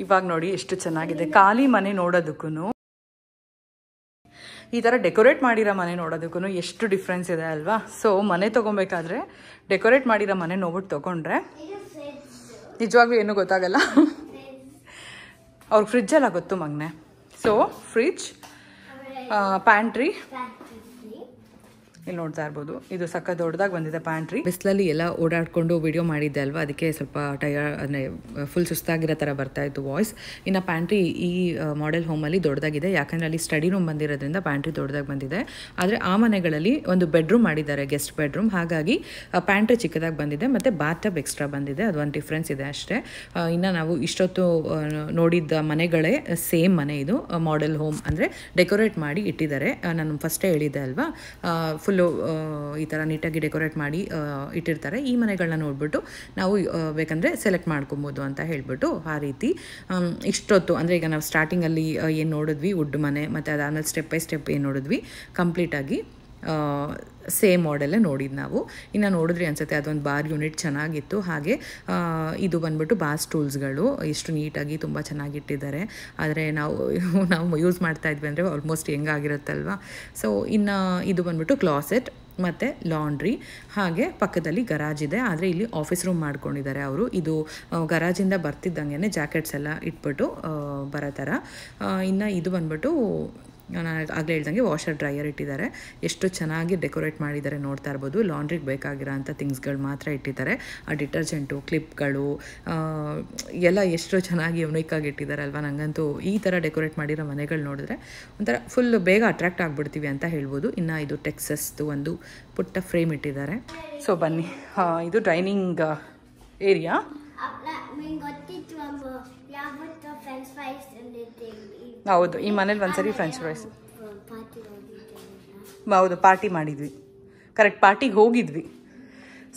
ಇವಾಗ ನೋಡಿ ಎಷ್ಟು ಚೆನ್ನಾಗಿದೆ. ಖಾಲಿ ಮನೆ ನೋಡೋದಕ್ಕೂ ಈ ಥರ ಡೆಕೋರೇಟ್ ಮಾಡಿರೋ ಮನೆ ನೋಡೋದಕ್ಕೂ ಎಷ್ಟು ಡಿಫ್ರೆನ್ಸ್ ಇದೆ ಅಲ್ವಾ. ಸೊ ಮನೆ ತೊಗೊಬೇಕಾದ್ರೆ ಡೆಕೋರೇಟ್ ಮಾಡಿರೋ ಮನೆ ನೋಡ್ಬಿಟ್ಟು ತೊಗೊಂಡ್ರೆ ನಿಜವಾಗ್ಲೂ ಏನೂ ಗೊತ್ತಾಗಲ್ಲ. ಅವ್ರಿಗೆ ಫ್ರಿಜ್ಜೆಲ್ಲ ಗೊತ್ತು ಮಗನೆ. ಸೊ ಫ್ರಿಜ್ ಪ್ಯಾಂಟ್ರಿ ಇಲ್ಲಿ ನೋಡ್ತಾ ಇರ್ಬೋದು. ಇದು ಸಕ್ಕ ದೊಡ್ಡದಾಗಿ ಬಂದಿದೆ ಪ್ಯಾಂಟ್ರಿ. ಬಿಸಿಲಲ್ಲಿ ಎಲ್ಲ ಓಡಾಡ್ಕೊಂಡು ವಿಡಿಯೋ ಮಾಡಿದ್ದೆ ಅಲ್ವಾ, ಅದಕ್ಕೆ ಸ್ವಲ್ಪ ಅಂದರೆ ಫುಲ್ ಸುಸ್ತಾಗಿರೋ ಥರ ಬರ್ತಾ ಇತ್ತು ವಾಯ್ಸ್. ಇನ್ನು ಪ್ಯಾಂಟ್ರಿ ಈ ಮಾಡೆಲ್ ಹೋಮಲ್ಲಿ ದೊಡ್ಡದಾಗಿದೆ, ಯಾಕಂದರೆ ಅಲ್ಲಿ ಸ್ಟಡಿ ರೂಮ್ ಬಂದಿರೋದ್ರಿಂದ ಪ್ಯಾಂಟ್ರಿ ದೊಡ್ಡದಾಗಿ ಬಂದಿದೆ. ಆದರೆ ಆ ಮನೆಗಳಲ್ಲಿ ಒಂದು ಬೆಡ್ರೂಮ್ ಮಾಡಿದ್ದಾರೆ, ಗೆಸ್ಟ್ ಬೆಡ್ರೂಮ್, ಹಾಗಾಗಿ ಪ್ಯಾಂಟ್ರಿ ಚಿಕ್ಕದಾಗಿ ಬಂದಿದೆ ಮತ್ತು ಬಾತ್ ಟಬ್ ಎಕ್ಸ್ಟ್ರಾ ಬಂದಿದೆ. ಅದೊಂದು ಡಿಫ್ರೆನ್ಸ್ ಇದೆ ಅಷ್ಟೇ. ಇನ್ನು ನಾವು ಇಷ್ಟೊತ್ತು ನೋಡಿದ್ದ ಮನೆಗಳೇ ಸೇಮ್ ಮನೆ ಇದು. ಮಾಡೆಲ್ ಹೋಮ್ ಅಂದರೆ ಡೆಕೋರೇಟ್ ಮಾಡಿ ಇಟ್ಟಿದ್ದಾರೆ. ನಾನು ಫಸ್ಟೇ ಹೇಳಿದ್ದೆ ಅಲ್ವಾ, ಫುಲ್ಲು ಈ ಥರ ನೀಟಾಗಿ ಡೆಕೋರೇಟ್ ಮಾಡಿ ಇಟ್ಟಿರ್ತಾರೆ. ಈ ಮನೆಗಳನ್ನ ನೋಡಿಬಿಟ್ಟು ನಾವು ಬೇಕಂದರೆ ಸೆಲೆಕ್ಟ್ ಮಾಡ್ಕೊಬೋದು ಅಂತ ಹೇಳಿಬಿಟ್ಟು ಆ ರೀತಿ ಇಷ್ಟೊತ್ತು ಅಂದರೆ ಈಗ ನಾವು ಸ್ಟಾರ್ಟಿಂಗಲ್ಲಿ ಏನು ನೋಡಿದ್ವಿ ವುಡ್ ಮನೆ, ಮತ್ತು ಅದಾದಮೇಲೆ ಸ್ಟೆಪ್ ಬೈ ಸ್ಟೆಪ್ ಏನು ನೋಡಿದ್ವಿ ಕಂಪ್ಲೀಟಾಗಿ ಸೇಮ್ ಮಾಡೆಲ್ಲೇ ನೋಡಿದ್ದು ನಾವು. ಇನ್ನು ನೋಡಿದ್ರಿ ಅನಿಸುತ್ತೆ, ಅದೊಂದು ಬಾರ್ ಯೂನಿಟ್ ಚೆನ್ನಾಗಿತ್ತು. ಹಾಗೆ ಇದು ಬಂದ್ಬಿಟ್ಟು ಬಾಸ್ ಟೂಲ್ಸ್ಗಳು ಎಷ್ಟು ನೀಟಾಗಿ ತುಂಬ ಚೆನ್ನಾಗಿಟ್ಟಿದ್ದಾರೆ. ಆದರೆ ನಾವು ಯೂಸ್ ಮಾಡ್ತಾ ಇದ್ವಿ ಅಂದರೆ ಆಲ್ಮೋಸ್ಟ್ ಹೆಂಗಾಗಿರುತ್ತಲ್ವ. ಸೊ ಇನ್ನು ಇದು ಬಂದ್ಬಿಟ್ಟು ಕ್ಲಾಸೆಟ್ ಮತ್ತು ಲಾಂಡ್ರಿ, ಹಾಗೆ ಪಕ್ಕದಲ್ಲಿ ಗರಾಜ್ ಇದೆ. ಆದರೆ ಇಲ್ಲಿ ಆಫೀಸ್ ರೂಮ್ ಮಾಡ್ಕೊಂಡಿದ್ದಾರೆ ಅವರು. ಇದು ಗರಾಜಿಂದ ಬರ್ತಿದ್ದಂಗೆ ಜಾಕೆಟ್ಸ್ ಎಲ್ಲ ಇಟ್ಬಿಟ್ಟು ಬರೋ ಥರ. ಇನ್ನು ಇದು ಬಂದ್ಬಿಟ್ಟು ನಾನು ಆಗಲೇ ಹೇಳ್ದಂಗೆ ವಾಷರ್ ಡ್ರೈಯರ್ ಇಟ್ಟಿದ್ದಾರೆ. ಎಷ್ಟು ಚೆನ್ನಾಗಿ ಡೆಕೋರೇಟ್ ಮಾಡಿದ್ದಾರೆ ನೋಡ್ತಾ ಇರ್ಬೋದು. ಲಾಂಡ್ರಿಗೆ ಬೇಕಾಗಿರೋ ಅಂಥ ಥಿಂಗ್ಸ್ಗಳು ಮಾತ್ರ ಇಟ್ಟಿದ್ದಾರೆ. ಆ ಡಿಟರ್ಜೆಂಟು, ಕ್ಲಿಪ್ಗಳು ಎಲ್ಲ ಎಷ್ಟು ಚೆನ್ನಾಗಿ ಯುನೀಕಾಗಿ ಇಟ್ಟಿದ್ದಾರೆ ಅಲ್ವಾ. ನನಗಂತೂ ಈ ಥರ ಡೆಕೋರೇಟ್ ಮಾಡಿರೋ ಮನೆಗಳು ನೋಡಿದ್ರೆ ಒಂಥರ ಫುಲ್ ಬೇಗ ಅಟ್ರಾಕ್ಟ್ ಆಗಿಬಿಡ್ತೀವಿ ಅಂತ ಹೇಳ್ಬೋದು. ಇನ್ನು ಇದು ಟೆಕ್ಸಸ್ದು ಒಂದು ಪುಟ್ಟ ಫ್ರೇಮ್ ಇಟ್ಟಿದ್ದಾರೆ. ಸೊ ಬನ್ನಿ, ಇದು ಡೈನಿಂಗ್ ಏರಿಯಾ. ಹೌದು, ಈ ಮನೇಲಿ ಒಂದ್ಸರಿ ಫ್ರೆಂಚ್ ಫ್ರೈಸ್ ಹೌದು ಪಾರ್ಟಿ ಮಾಡಿದ್ವಿ, ಕರೆಕ್ಟ್ ಪಾರ್ಟಿಗೆ ಹೋಗಿದ್ವಿ.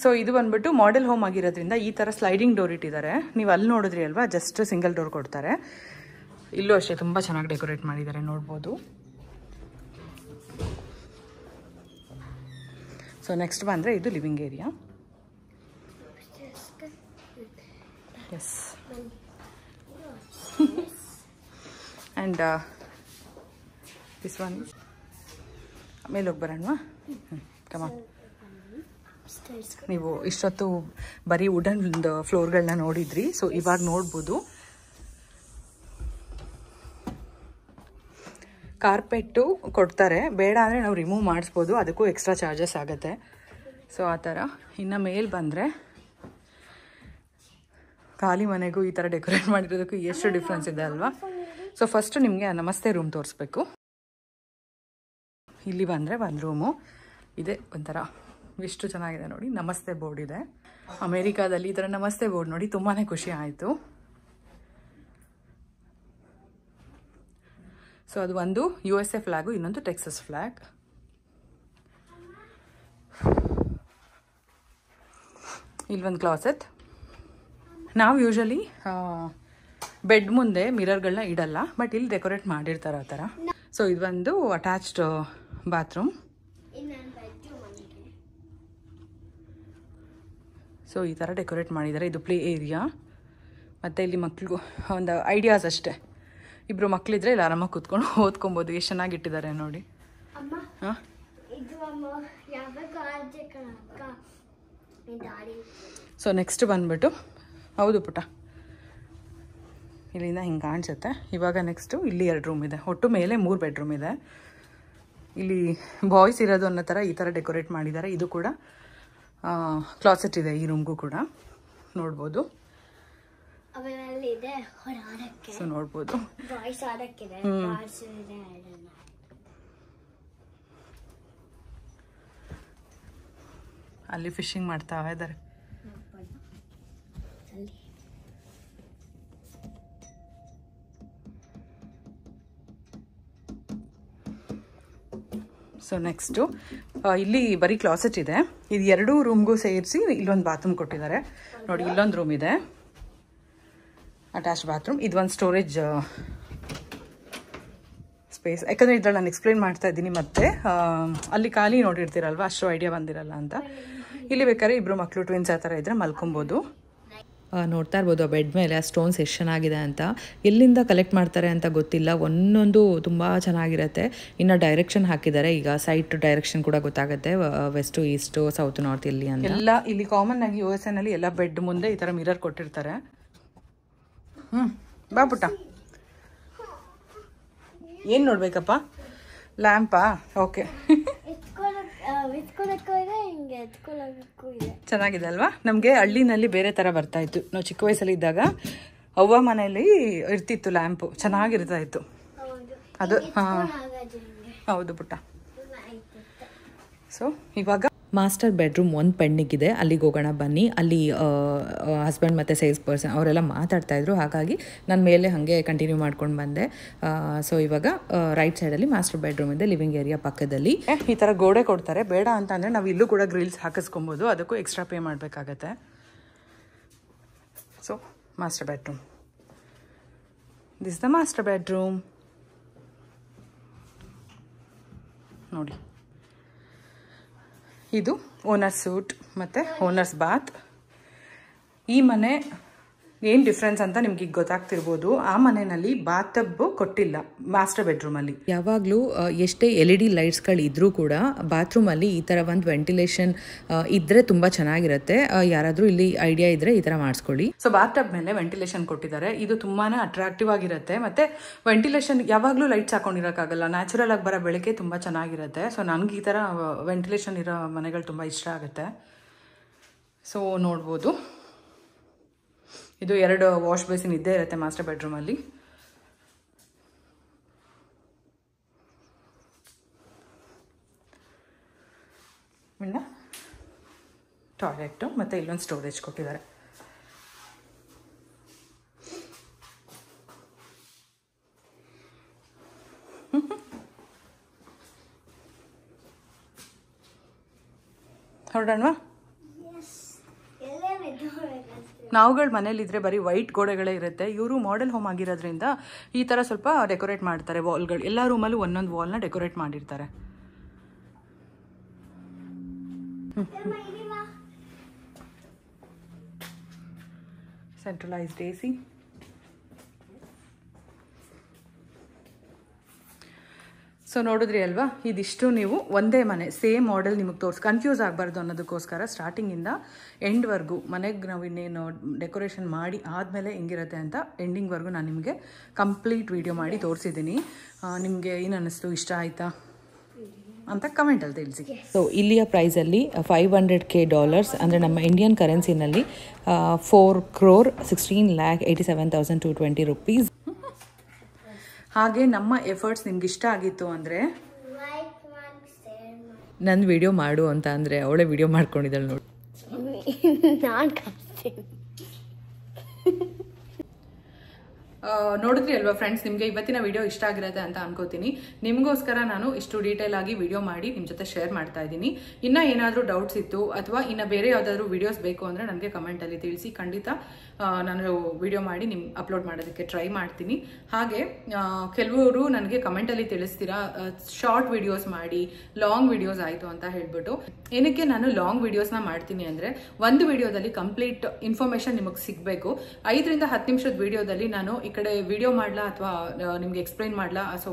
ಸೊ ಇದು ಬಂದ್ಬಿಟ್ಟು ಮಾಡೆಲ್ ಹೋಮ್ ಆಗಿರೋದ್ರಿಂದ ಈ ಥರ ಸ್ಲೈಡಿಂಗ್ ಡೋರ್ ಇಟ್ಟಿದ್ದಾರೆ. ನೀವು ಅಲ್ಲಿ ನೋಡಿದ್ರಿ ಅಲ್ವಾ, ಜಸ್ಟ್ ಸಿಂಗಲ್ ಡೋರ್ ಕೊಡ್ತಾರೆ. ಇಲ್ಲೂ ಅಷ್ಟೇ ತುಂಬ ಚೆನ್ನಾಗಿ ಡೆಕೋರೇಟ್ ಮಾಡಿದ್ದಾರೆ, ನೋಡ್ಬೋದು. ಸೊ ನೆಕ್ಸ್ಟ್ ಬಂದರೆ ಇದು living area. Yes, and this one ಮೇಲೆ ಹೋಗಿ ಬರೋಣವಾ. ಕಮ, ನೀವು ಇಷ್ಟೊತ್ತು ಬರೀ ವುಡನ್ ಫ್ಲೋರ್ಗಳನ್ನ ನೋಡಿದ್ರಿ. ಸೊ ಇವಾಗ ನೋಡ್ಬೋದು ಕಾರ್ಪೆಟ್ಟು ಕೊಡ್ತಾರೆ, ಬೇಡ ಅಂದರೆ ನಾವು ರಿಮೂವ್ ಮಾಡಿಸ್ಬೋದು, ಅದಕ್ಕೂ ಎಕ್ಸ್ಟ್ರಾ ಚಾರ್ಜಸ್ ಆಗುತ್ತೆ. ಸೊ ಆ ಥರ. ಇನ್ನು ಮೇಲೆ ಬಂದರೆ ಖಾಲಿ ಮನೆಗೂ ಈ ಥರ ಡೆಕೋರೇಟ್ ಮಾಡಿರೋದಕ್ಕೂ ಎಷ್ಟು ಡಿಫ್ರೆನ್ಸ್ ಇದೆ ಅಲ್ವಾ. ಸೊ ಫಸ್ಟು ನಿಮಗೆ ನಮಸ್ತೆ ರೂಮ್ ತೋರಿಸ್ಬೇಕು. ಇಲ್ಲಿ ಬಂದರೆ ಒಂದು ರೂಮು ಇದೆ, ಒಂಥರ ಎಷ್ಟು ಚೆನ್ನಾಗಿದೆ ನೋಡಿ. ನಮಸ್ತೆ ಬೋರ್ಡ್ ಇದೆ. ಅಮೇರಿಕಾದಲ್ಲಿ ಈ ಥರ ನಮಸ್ತೆ ಬೋರ್ಡ್ ನೋಡಿ ತುಂಬಾ ಖುಷಿ ಆಯಿತು. ಸೊ ಅದು ಒಂದು USA ಫ್ಲ್ಯಾಗು, ಇನ್ನೊಂದು ಟೆಕ್ಸಸ್ ಫ್ಲ್ಯಾಗ್. ಇಲ್ಲೊಂದು ಕ್ಲಾಸೆಟ್. ನಾವು ಯೂಶಲಿ ಬೆಡ್ ಮುಂದೆ ಮಿರರ್ಗಳನ್ನ ಇಡಲ್ಲ, ಬಟ್ ಇಲ್ಲಿ ಡೆಕೋರೇಟ್ ಮಾಡಿರ್ತಾರೆ ಆ ಥರ. ಸೊ ಇದೊಂದು ಅಟ್ಯಾಚ್ಡ್ ಬಾತ್ರೂಮ್. ಸೊ ಈ ಥರ ಡೆಕೋರೇಟ್ ಮಾಡಿದ್ದಾರೆ. ಇದು ಪ್ಲೇ ಏರಿಯಾ. ಮತ್ತು ಇಲ್ಲಿ ಮಕ್ಳಿಗೂ ಒಂದು ಐಡಿಯಾಸ್ ಅಷ್ಟೇ, ಇಬ್ಬರು ಮಕ್ಕಳಿದ್ರೆ ಇಲ್ಲಿ ಆರಾಮಾಗಿ ಕೂತ್ಕೊಂಡು ಓದ್ಕೊಬೋದು. ಎಷ್ಟು ಚೆನ್ನಾಗಿ ಇಟ್ಟಿದ್ದಾರೆ ನೋಡಿ. ಹಾಂ, ಸೊ ನೆಕ್ಸ್ಟ್ ಬಂದ್ಬಿಟ್ಟು ಹೌದು ಪುಟ್ಟ, ಇಲ್ಲಿಂದ ಹಿಂಗೆ ಕಾಣಿಸುತ್ತೆ. ಇವಾಗ ನೆಕ್ಸ್ಟು ಇಲ್ಲಿ 2 ರೂಮ್ ಇದೆ, ಒಟ್ಟು ಮೇಲೆ 3 ಬೆಡ್ರೂಮ್ ಇದೆ. ಇಲ್ಲಿ ಬಾಯ್ಸ್ ಇರೋದು ಅನ್ನೋ ಥರ ಈ ಥರ ಡೆಕೋರೇಟ್ ಮಾಡಿದ್ದಾರೆ. ಇದು ಕೂಡ ಕ್ಲಾಸೆಟ್ ಇದೆ ಈ ರೂಮ್ಗೂ ಕೂಡ, ನೋಡ್ಬೋದು. ಸೊ ನೋಡ್ಬೋದು, ಅಲ್ಲಿ ಫಿಶಿಂಗ್ ಮಾಡ್ತಾ ಇದ್ದಾರೆ. ಸೊ ನೆಕ್ಸ್ಟು ಇಲ್ಲಿ ಬರೀ ಕ್ಲಾಸೆಟ್ ಇದೆ. ಇದು 2 ರೂಮ್ಗೂ ಸೇರಿಸಿ ಇಲ್ಲೊಂದು ಬಾತ್ರೂಮ್ ಕೊಟ್ಟಿದ್ದಾರೆ ನೋಡಿ. ಇಲ್ಲೊಂದು ರೂಮ್ ಇದೆ, ಅಟ್ಯಾಚ್ ಬಾತ್ರೂಮ್. ಇದೊಂದು ಸ್ಟೋರೇಜ್ ಸ್ಪೇಸ್. ಯಾಕಂದರೆ ಇದ್ರಲ್ಲಿ ನಾನು ಎಕ್ಸ್ಪ್ಲೇನ್ ಮಾಡ್ತಾ ಇದ್ದೀನಿ, ಮತ್ತೆ ಅಲ್ಲಿ ಖಾಲಿ ನೋಡಿರ್ತೀರಲ್ವ, ಅಷ್ಟು ಐಡಿಯಾ ಬಂದಿರಲ್ಲ ಅಂತ. ಇಲ್ಲಿ ಬೇಕಾದ್ರೆ ಇಬ್ಬರು ಮಕ್ಕಳು ಟ್ವಿನ್ಸ್ ಆ ಥರ ಇದ್ದರೆ ಮಲ್ಕೊಬೋದು. ನೋಡ್ತಾ ಇರ್ಬೋದು ಆ ಬೆಡ್ ಮೇಲೆ ಆ ಸ್ಟೋನ್ಸ್ ಎಷ್ಟು ಚೆನ್ನಾಗಿದೆ ಅಂತ. ಎಲ್ಲಿಂದ ಕಲೆಕ್ಟ್ ಮಾಡ್ತಾರೆ ಅಂತ ಗೊತ್ತಿಲ್ಲ, ಒಂದೊಂದು ತುಂಬ ಚೆನ್ನಾಗಿರುತ್ತೆ. ಇನ್ನು ಡೈರೆಕ್ಷನ್ ಹಾಕಿದ್ದಾರೆ, ಈಗ ಸೈಟ್ ಡೈರೆಕ್ಷನ್ ಕೂಡ ಗೊತ್ತಾಗುತ್ತೆ, ವೆಸ್ಟು ಈಸ್ಟು ಸೌತ್ ನಾರ್ತ್ ಇಲ್ಲಿ ಅಂತ ಎಲ್ಲ. ಇಲ್ಲಿ ಕಾಮನ್ ಆಗಿ USA ನಲ್ಲಿ ಎಲ್ಲ ಬೆಡ್ ಮುಂದೆ ಈ ಥರ ಮಿರರ್ ಕೊಟ್ಟಿರ್ತಾರೆ. ಬಾ ಪುಟ್ಟ, ಏನು ನೋಡ್ಬೇಕಪ್ಪ? ಲ್ಯಾಂಪಾ? ಓಕೆ. ಚೆನ್ನಾಗಿದೆ ಅಲ್ವಾ? ನಮಗೆ ಹಳ್ಳಿನಲ್ಲಿ ಬೇರೆ ಥರ ಬರ್ತಾ ಇತ್ತು. ನಾವು ಚಿಕ್ಕ ವಯಸ್ಸಲ್ಲಿ ಇದ್ದಾಗ ಅವ್ವ ಮನೆಯಲ್ಲಿ ಇರ್ತಿತ್ತು ಲ್ಯಾಂಪು, ಚೆನ್ನಾಗಿರ್ತಾ ಇತ್ತು ಅದು. ಹಾಂ ಹೌದು ಪುಟ್ಟ. ಸೊ ಇವಾಗ ಮಾಸ್ಟರ್ ಬೆಡ್ರೂಮ್ ಒಂದು ಪೆಂಡಿಗಿದೆ, ಅಲ್ಲಿಗೆ ಹೋಗೋಣ ಬನ್ನಿ. ಅಲ್ಲಿ ಹಸ್ಬೆಂಡ್ ಮತ್ತು ಸೇಲ್ಸ್ ಪರ್ಸನ್ ಅವರೆಲ್ಲ ಮಾತಾಡ್ತಾಯಿದ್ರು, ಹಾಗಾಗಿ ನಾನು ಮೇಲೆ ಹಾಗೆ ಕಂಟಿನ್ಯೂ ಮಾಡ್ಕೊಂಡು ಬಂದೆ. ಸೊ ಇವಾಗ ರೈಟ್ ಸೈಡಲ್ಲಿ ಮಾಸ್ಟರ್ ಬೆಡ್ರೂಮ್ ಇದೆ, ಲಿವಿಂಗ್ ಏರಿಯಾ ಪಕ್ಕದಲ್ಲಿ. ಈ ಥರ ಗೋಡೆ ಕೊಡ್ತಾರೆ, ಬೇಡ ಅಂತಂದರೆ ನಾವು ಇಲ್ಲೂ ಕೂಡ ಗ್ರಿಲ್ಸ್ ಹಾಕಿಸ್ಕೊಬೋದು, ಅದಕ್ಕೂ ಎಕ್ಸ್ಟ್ರಾ ಪೇ ಮಾಡಬೇಕಾಗತ್ತೆ. So master bedroom, this the master bedroom ನೋಡಿ. ಇದು ಓನರ್ ಸೂಟ್ ಮತ್ತು ಓನರ್ಸ್ ಬಾತ್. ಈ ಮನೆ ಏನು ಡಿಫ್ರೆನ್ಸ್ ಅಂತ ನಿಮ್ಗೆ ಈಗ ಗೊತ್ತಾಗ್ತಿರ್ಬೋದು. ಆ ಮನೆಯಲ್ಲಿ ಬಾತ್ ಟಬ್ ಕೊಟ್ಟಿಲ್ಲ ಮಾಸ್ಟರ್ ಬೆಡ್ರೂಮಲ್ಲಿ. ಯಾವಾಗಲೂ ಎಷ್ಟೇ LED ಲೈಟ್ಸ್ಗಳು ಇದ್ರೂ ಕೂಡ ಬಾತ್ರೂಮಲ್ಲಿ ಈ ಥರ ಒಂದು ವೆಂಟಿಲೇಷನ್ ಇದ್ದರೆ ತುಂಬ ಚೆನ್ನಾಗಿರುತ್ತೆ. ಯಾರಾದರೂ ಇಲ್ಲಿ ಐಡಿಯಾ ಇದ್ದರೆ ಈ ಥರ ಮಾಡಿಸ್ಕೊಳ್ಳಿ. ಸೊ ಬಾತ್ ಟಬ್ ಮೇಲೆ ವೆಂಟಿಲೇಷನ್ ಕೊಟ್ಟಿದ್ದಾರೆ, ಇದು ತುಂಬಾ ಅಟ್ರಾಕ್ಟಿವ್ ಆಗಿರುತ್ತೆ. ಮತ್ತು ವೆಂಟಿಲೇಷನ್ ಯಾವಾಗಲೂ ಲೈಟ್ಸ್ ಹಾಕೊಂಡಿರೋಕ್ಕಾಗಲ್ಲ, ನ್ಯಾಚುರಲ್ ಆಗಿ ಬರೋ ಬೆಳಕೆ ತುಂಬ ಚೆನ್ನಾಗಿರುತ್ತೆ. ಸೊ ನನಗೆ ಈ ಥರ ವೆಂಟಿಲೇಷನ್ ಇರೋ ಮನೆಗಳು ತುಂಬ ಇಷ್ಟ ಆಗುತ್ತೆ. ಸೊ ನೋಡ್ಬೋದು, ಇದು 2 ವಾಶ್ ಬೇಸಿನ್ ಇದ್ದೇ ಇರುತ್ತೆ ಮಾಸ್ಟರ್ ಬೆಡ್ರೂಮಲ್ಲಿ. ಇನ್ನು ಟಾಯ್ಲೆಟು ಮತ್ತು ಇಲ್ಲೊಂದು ಸ್ಟೋರೇಜ್ ಕೊಟ್ಟಿದ್ದಾರೆ. ಹೊರಡೋಣವಾ? ನಾವುಗಳ ಮನೇಲಿದ್ರೆ ಬರೀ ವೈಟ್ ಗೋಡೆಗಳೇ ಇರುತ್ತೆ. ಇವರು ಮಾಡೆಲ್ ಹೋಮ್ ಆಗಿರೋದ್ರಿಂದ ಈ ಥರ ಸ್ವಲ್ಪ ಡೆಕೋರೇಟ್ ಮಾಡ್ತಾರೆ ವಾಲ್ಗಳು. ಎಲ್ಲ ರೂಮಲ್ಲೂ ಒಂದೊಂದು ವಾಲ್ನ ಡೆಕೋರೇಟ್ ಮಾಡಿರ್ತಾರೆ. Centralised AC. ಸೊ ನೋಡಿದ್ರಿ ಅಲ್ವಾ, ಇದಿಷ್ಟು ನೀವು ಒಂದೇ ಮನೆ ಸೇಮ್ ಮಾಡೆಲ್ ನಿಮಗೆ ಕನ್ಫ್ಯೂಸ್ ಆಗಬಾರ್ದು ಅನ್ನೋದಕ್ಕೋಸ್ಕರ ಸ್ಟಾರ್ಟಿಂಗಿಂದ ಎಂಡ್ವರೆಗೂ ಮನೆಗೆ ನಾವು ಇನ್ನೇನು ಡೆಕೋರೇಷನ್ ಮಾಡಿ ಆದಮೇಲೆ ಹೆಂಗಿರುತ್ತೆ ಅಂತ ಎಂಡಿಂಗ್ವರೆಗೂ ನಾನು ನಿಮಗೆ ಕಂಪ್ಲೀಟ್ ವಿಡಿಯೋ ಮಾಡಿ ತೋರಿಸಿದ್ದೀನಿ. ನಿಮಗೆ ಏನು ಅನ್ನಿಸ್ತು, ಇಷ್ಟ ಆಯಿತಾ ಅಂತ ಕಮೆಂಟಲ್ಲಿ ತಿಳಿಸಿ. ಸೊ ಇಲ್ಲಿಯ ಪ್ರೈಸಲ್ಲಿ $500K ಅಂದರೆ ನಮ್ಮ ಇಂಡಿಯನ್ ಕರೆನ್ಸಿನಲ್ಲಿ 4,16,87,220 ರೂಪೀಸ್. ಹಾಗೆ ನಮ್ಮ ಎಫರ್ಟ್ಸ್ ನಿಮ್ಗೆ ಇಷ್ಟ ಆಗಿತ್ತು ಅಂದರೆ ನನ್ನ ವಿಡಿಯೋ ಮಾಡು ಅಂತ ಅಂದರೆ ಅವಳೇ ವಿಡಿಯೋ ಮಾಡ್ಕೊಂಡಿದ್ದಾಳೆ ನೋಡಿ. ನೋಡಿದ್ರಿ ಅಲ್ವಾ ಫ್ರೆಂಡ್ಸ್, ನಿಮಗೆ ಇವತ್ತಿನ ವಿಡಿಯೋ ಇಷ್ಟ ಆಗಿರುತ್ತೆ ಅಂತ ಅನ್ಕೋತೀನಿ. ನಿಮಗೋಸ್ಕರ ನಾನು ಇಷ್ಟು ಡೀಟೇಲ್ ಆಗಿ ವಿಡಿಯೋ ಮಾಡಿ ನಿಮ್ಮ ಜೊತೆ ಶೇರ್ ಮಾಡ್ತಾ ಇದ್ದೀನಿ. ಇನ್ನೂ ಏನಾದರೂ ಡೌಟ್ಸ್ ಇತ್ತು ಅಥವಾ ಇನ್ನು ಬೇರೆ ಯಾವುದಾದ್ರೂ ವಿಡಿಯೋಸ್ ಬೇಕು ಅಂದರೆ ನನಗೆ ಕಮೆಂಟಲ್ಲಿ ತಿಳಿಸಿ. ಖಂಡಿತ ನಾನು ವಿಡಿಯೋ ಮಾಡಿ ಅಪ್ಲೋಡ್ ಮಾಡೋದಕ್ಕೆ ಟ್ರೈ ಮಾಡ್ತೀನಿ. ಹಾಗೆ ಕೆಲವರು ನನಗೆ ಕಮೆಂಟಲ್ಲಿ ತಿಳಿಸ್ತೀರಾ ಶಾರ್ಟ್ ವಿಡಿಯೋಸ್ ಮಾಡಿ, ಲಾಂಗ್ ವಿಡಿಯೋಸ್ ಆಯಿತು ಅಂತ ಹೇಳ್ಬಿಟ್ಟು. ಏನಕ್ಕೆ ನಾನು ಲಾಂಗ್ ವಿಡಿಯೋಸ್ನ ಮಾಡ್ತೀನಿ ಅಂದರೆ, ಒಂದು ವಿಡಿಯೋದಲ್ಲಿ ಕಂಪ್ಲೀಟ್ ಇನ್ಫಾರ್ಮೇಷನ್ ನಿಮಗೆ ಸಿಗಬೇಕು. 5 ರಿಂದ 10 ನಿಮಿಷದ ವಿಡಿಯೋದಲ್ಲಿ ನಾನು ಈ ಕಡೆ ವಿಡಿಯೋ ಮಾಡಲಾ ಅಥವಾ ನಿಮಗೆ ಎಕ್ಸ್ಪ್ಲೈನ್ ಮಾಡಲಾ, ಸೊ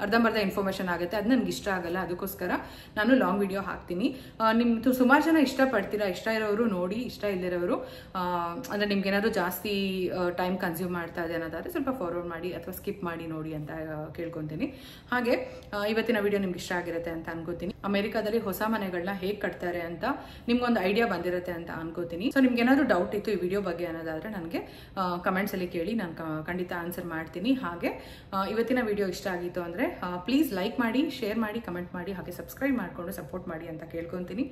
ಅರ್ಧಂಬರ್ಧ ಇನ್ಫಾರ್ಮೇಷನ್ ಆಗುತ್ತೆ, ಅದು ನನಗೆ ಇಷ್ಟ ಆಗಲ್ಲ. ಅದಕ್ಕೋಸ್ಕರ ನಾನು ಲಾಂಗ್ ವಿಡಿಯೋ ಹಾಕ್ತೀನಿ. ನಿಮ್ದು ಸುಮಾರು ಜನ ಇಷ್ಟಪಡ್ತೀರಾ, ಇಷ್ಟ ಇರೋರು ನೋಡಿ, ಇಷ್ಟ ಇಲ್ಲದಿರೋರು ಅಂದರೆ ನಿಮ್ಗೆ ಏನಾದರೂ ಜಾಸ್ತಿ ಟೈಮ್ ಕನ್ಸ್ಯೂಮ್ ಮಾಡ್ತಾ ಇದೆ ಅನ್ನೋದಾದರೆ ಸ್ವಲ್ಪ ಫಾರ್ವರ್ಡ್ ಮಾಡಿ ಅಥವಾ ಸ್ಕಿಪ್ ಮಾಡಿ ನೋಡಿ ಅಂತ ಕೇಳ್ಕೊತೀನಿ. ಹಾಗೆ ಇವತ್ತಿನ ವಿಡಿಯೋ ನಿಮ್ಗೆ ಇಷ್ಟ ಆಗಿರುತ್ತೆ ಅಂತ ಅನ್ಕೋತೀನಿ. ಅಮೆರಿಕಾದಲ್ಲಿ ಹೊಸ ಮನೆಗಳನ್ನ ಹೇಗೆ ಕಟ್ತಾರೆ ಅಂತ ನಿಮ್ಗೊಂದು ಐಡಿಯಾ ಬಂದಿರುತ್ತೆ ಅಂತ ಅನ್ಕೋತೀನಿ. ಸೊ ನಿಮ್ಗೆ ಏನಾದರೂ ಡೌಟ್ ಇತ್ತು ಈ ವಿಡಿಯೋ ಬಗ್ಗೆ ಅನ್ನೋದಾದರೆ ನನಗೆ ಕಮೆಂಟ್ಸಲ್ಲಿ ಕೇಳಿ, ನಾನು ಖಂಡಿತ ಆನ್ಸರ್ ಮಾಡ್ತೀನಿ. ಹಾಗೆ ಇವತ್ತಿನ ವಿಡಿಯೋ ಇಷ್ಟ ಆಗಿತ್ತು ಅಂದರೆ ಪ್ಲೀಸ್ ಲೈಕ್ ಮಾಡಿ, ಶೇರ್ ಮಾಡಿ, ಕಮೆಂಟ್ ಮಾಡಿ, ಹಾಗೆ ಸಬ್ಸ್ಕ್ರೈಬ್ ಮಾಡಿಕೊಂಡು ಸಪೋರ್ಟ್ ಮಾಡಿ ಅಂತ ಕೇಳ್ಕೊತೀನಿ.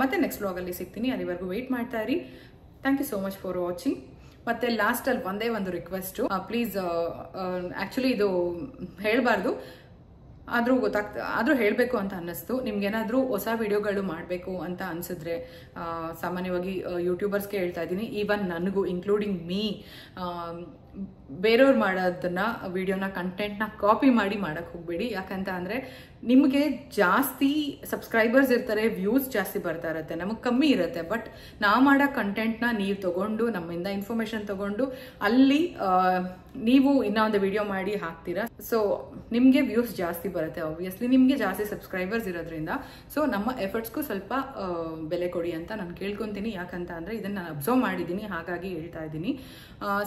ಮತ್ತೆ ನೆಕ್ಸ್ಟ್ ವ್ಲಾಗಲ್ಲಿ ಸಿಗ್ತೀನಿ. ಅಲ್ಲಿವರೆಗೂ ವೆಯ್ಟ್ ಮಾಡ್ತಾ ಇರಿ. Thank you so much for watching. ಮತ್ತು ಲಾಸ್ಟಲ್ಲಿ ಒಂದೇ ಒಂದು ರಿಕ್ವೆಸ್ಟು, ಪ್ಲೀಸ್ ಆ್ಯಕ್ಚುಲಿ ಇದು ಹೇಳಬಾರ್ದು ಆದರೂ ಹೇಳಬೇಕು ಅಂತ ಅನ್ನಿಸ್ತು. ನಿಮ್ಗೇನಾದರೂ ಹೊಸ ವಿಡಿಯೋಗಳು ಮಾಡಬೇಕು ಅಂತ ಅನಿಸಿದ್ರೆ, ಸಾಮಾನ್ಯವಾಗಿ ಯೂಟ್ಯೂಬರ್ಸ್ಗೆ ಹೇಳ್ತಾ ಇದ್ದೀನಿ, ಈವನ್ ನನಗೂ ಇನ್ಕ್ಲೂಡಿಂಗ್ ಮೀ, ಬೇರೆಯವ್ರು ಮಾಡೋದನ್ನ ವಿಡಿಯೋನ ಕಂಟೆಂಟ್ನ ಕಾಪಿ ಮಾಡಿ ಮಾಡೋಕ್ಕೆ ಹೋಗಬೇಡಿ. ಯಾಕಂತ ಅಂದರೆ ನಿಮಗೆ ಜಾಸ್ತಿ ಸಬ್ಸ್ಕ್ರೈಬರ್ಸ್ ಇರ್ತಾರೆ, ವ್ಯೂಸ್ ಜಾಸ್ತಿ ಬರ್ತಾ ಇರುತ್ತೆ, ನಮಗೆ ಕಮ್ಮಿ ಇರುತ್ತೆ. ಬಟ್ ನಾವು ಮಾಡೋ ಕಂಟೆಂಟ್ನ ನೀವು ತೊಗೊಂಡು, ನಮ್ಮಿಂದ ಇನ್ಫಾರ್ಮೇಷನ್ ತೊಗೊಂಡು ಅಲ್ಲಿ ನೀವು ಇನ್ನೊಂದು ವಿಡಿಯೋ ಮಾಡಿ ಹಾಕ್ತೀರಾ. ಸೊ ನಿಮಗೆ ವ್ಯೂಸ್ ಜಾಸ್ತಿ ಬರುತ್ತೆ, ಆಬ್ವಿಯಸ್ಲಿ ನಿಮಗೆ ಜಾಸ್ತಿ ಸಬ್ಸ್ಕ್ರೈಬರ್ಸ್ ಇರೋದ್ರಿಂದ. ಸೊ ನಮ್ಮ ಎಫರ್ಟ್ಸ್ಗೂ ಸ್ವಲ್ಪ ಬೆಲೆ ಕೊಡಿ ಅಂತ ನಾನು ಕೇಳ್ಕೊತೀನಿ. ಯಾಕಂತ ಅಂದರೆ ಇದನ್ನು ನಾನು ಅಬ್ಸರ್ವ್ ಮಾಡಿದ್ದೀನಿ, ಹಾಗಾಗಿ ಹೇಳ್ತಾ ಇದ್ದೀನಿ.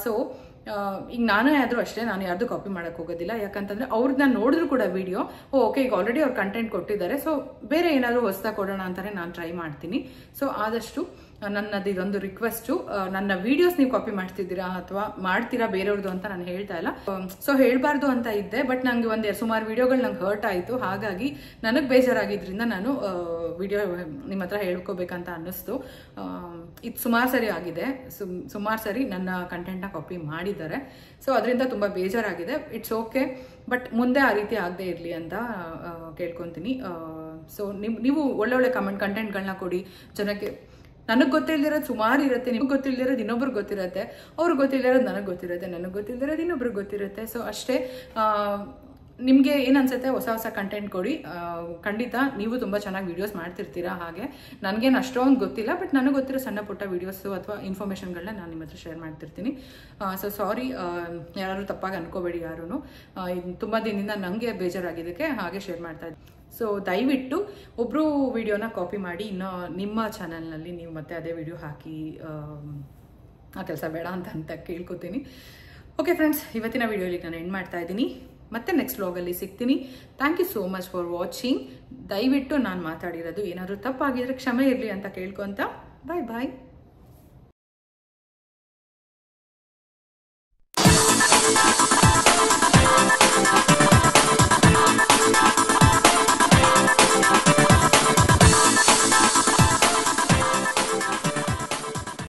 ಸೊ ಈಗ ನಾನೇ ಆದರೂ ಅಷ್ಟೇ, ನಾನು ಯಾರ್ದು ಕಾಪಿ ಮಾಡೋಕ್ಕೆ ಹೋಗೋದಿಲ್ಲ. ಯಾಕಂತಂದರೆ ಅವ್ರನ್ನ ನೋಡಿದ್ರು ಕೂಡ ವಿಡಿಯೋ ಓಕೆ ಈಗ ಆಲ್ರೆಡಿ ಅವ್ರು ಕಂಟೆಂಟ್ ಕೊಟ್ಟಿದ್ದಾರೆ, ಸೊ ಬೇರೆ ಏನಾದರೂ ಹೊಸದಾಗಿ ಕೊಡೋಣ ಅಂತಾನೆ ನಾನು ಟ್ರೈ ಮಾಡ್ತೀನಿ. ಸೊ ಆದಷ್ಟು ನನ್ನದು ಇದೊಂದು ರಿಕ್ವೆಸ್ಟು, ನನ್ನ ವಿಡಿಯೋಸ್ ನೀವು ಕಾಪಿ ಮಾಡ್ತಿದ್ದೀರಾ ಅಥವಾ ಮಾಡ್ತೀರಾ ಬೇರೆಯವ್ರದ್ದು ಅಂತ ನಾನು ಹೇಳ್ತಾ ಇಲ್ಲ. ಸೊ ಹೇಳ್ಬಾರ್ದು ಅಂತ ಇದ್ದೆ, ಬಟ್ ನಂಗೆ ಸುಮಾರು ವಿಡಿಯೋಗಳು ನಂಗೆ ಹರ್ಟ್ ಆಯಿತು. ಹಾಗಾಗಿ ನನಗೆ ಬೇಜಾರಾಗಿದ್ರಿಂದ ನಾನು ವಿಡಿಯೋ ನಿಮ್ಮ ಹತ್ರ ಹೇಳ್ಕೋಬೇಕಂತ ಅನ್ನಿಸ್ತು. ಇದು ಸುಮಾರು ಸರಿ ಆಗಿದೆ, ಸುಮಾರು ಸರಿ ನನ್ನ ಕಂಟೆಂಟ್ನ ಕಾಪಿ ಮಾಡಿದ್ದಾರೆ. ಸೊ ಅದರಿಂದ ತುಂಬ ಬೇಜಾರಾಗಿದೆ. ಇಟ್ಸ್ ಓಕೆ, ಬಟ್ ಮುಂದೆ ಆ ರೀತಿ ಆಗದೆ ಇರಲಿ ಅಂತ ಕೇಳ್ಕೊತೀನಿ. ಸೊ ನೀವು ಒಳ್ಳೊಳ್ಳೆ ಕಂಟೆಂಟ್ಗಳನ್ನ ಕೊಡಿ ಜನಕ್ಕೆ. ನನಗೆ ಗೊತ್ತಿಲ್ದಿರೋದು ಸುಮಾರು ಇರುತ್ತೆ, ನಿಮ್ಗೆ ಗೊತ್ತಿಲ್ದಿರೋದು ಇನ್ನೊಬ್ರಿಗೆ ಗೊತ್ತಿರುತ್ತೆ, ಅವ್ರಿಗೆ ಗೊತ್ತಿಲ್ದಿರೋದು ನನಗೆ ಗೊತ್ತಿರುತ್ತೆ, ನನಗೆ ಗೊತ್ತಿಲ್ದಿರೋದು ಇನ್ನೊಬ್ರಿಗೆ ಗೊತ್ತಿರುತ್ತೆ. ಸೊ ಅಷ್ಟೇ. ನಿಮಗೆ ಏನು ಅನ್ಸುತ್ತೆ ಹೊಸ ಹೊಸ ಕಂಟೆಂಟ್ ಕೊಡಿ. ಖಂಡಿತ ನೀವು ತುಂಬ ಚೆನ್ನಾಗಿ ವೀಡಿಯೋಸ್ ಮಾಡ್ತಿರ್ತೀರಾ. ಹಾಗೆ ನನಗೇನು ಅಷ್ಟೊಂದು ಗೊತ್ತಿಲ್ಲ, ಬಟ್ ನನಗೆ ಗೊತ್ತಿರೋ ಸಣ್ಣ ಪುಟ್ಟ ವೀಡಿಯೋಸು ಅಥವಾ ಇನ್ಫಾರ್ಮೇಷನ್ಗಳನ್ನ ನಾನು ನಿಮ್ಮ ಹತ್ರ ಶೇರ್ ಮಾಡ್ತಿರ್ತೀನಿ. ಸೊ ಸಾರಿ, ಯಾರು ತಪ್ಪಾಗಿ ಅನ್ಕೋಬೇಡಿ ಯಾರೂ. ತುಂಬ ದಿನದಿಂದ ನನಗೆ ಬೇಜಾರಾಗಿದ್ದಕ್ಕೆ ಹಾಗೆ ಶೇರ್ ಮಾಡ್ತಾ ಇದ್ದೀನಿ. ಸೊ ದಯವಿಟ್ಟು ಒಬ್ಬರು ವಿಡಿಯೋನ ಕಾಪಿ ಮಾಡಿ ಇನ್ನೂ ನಿಮ್ಮ ಚಾನಲ್ನಲ್ಲಿ ನೀವು ಮತ್ತೆ ಅದೇ ವಿಡಿಯೋ ಹಾಕಿ ಆ ಕೆಲಸ ಬೇಡ ಅಂತ ಕೇಳ್ಕೊತೀನಿ. ಓಕೆ ಫ್ರೆಂಡ್ಸ್, ಇವತ್ತಿನ ವಿಡಿಯೋಲಿ ನಾನು ಎಂಡ್ ಮಾಡ್ತಾ ಇದ್ದೀನಿ. ಮತ್ತೆ ನೆಕ್ಸ್ಟ್ ವ್ಲಾಗಲ್ಲಿ ಸಿಗ್ತೀನಿ. Thank you so much for watching. ದಯವಿಟ್ಟು ನಾನು ಮಾತಾಡಿರೋದು ಏನಾದರೂ ತಪ್ಪಾಗಿದ್ರೆ ಕ್ಷಮೆ ಇರಲಿ ಅಂತ ಕೇಳ್ಕೊತ ಬಾಯ್ ಬಾಯ್.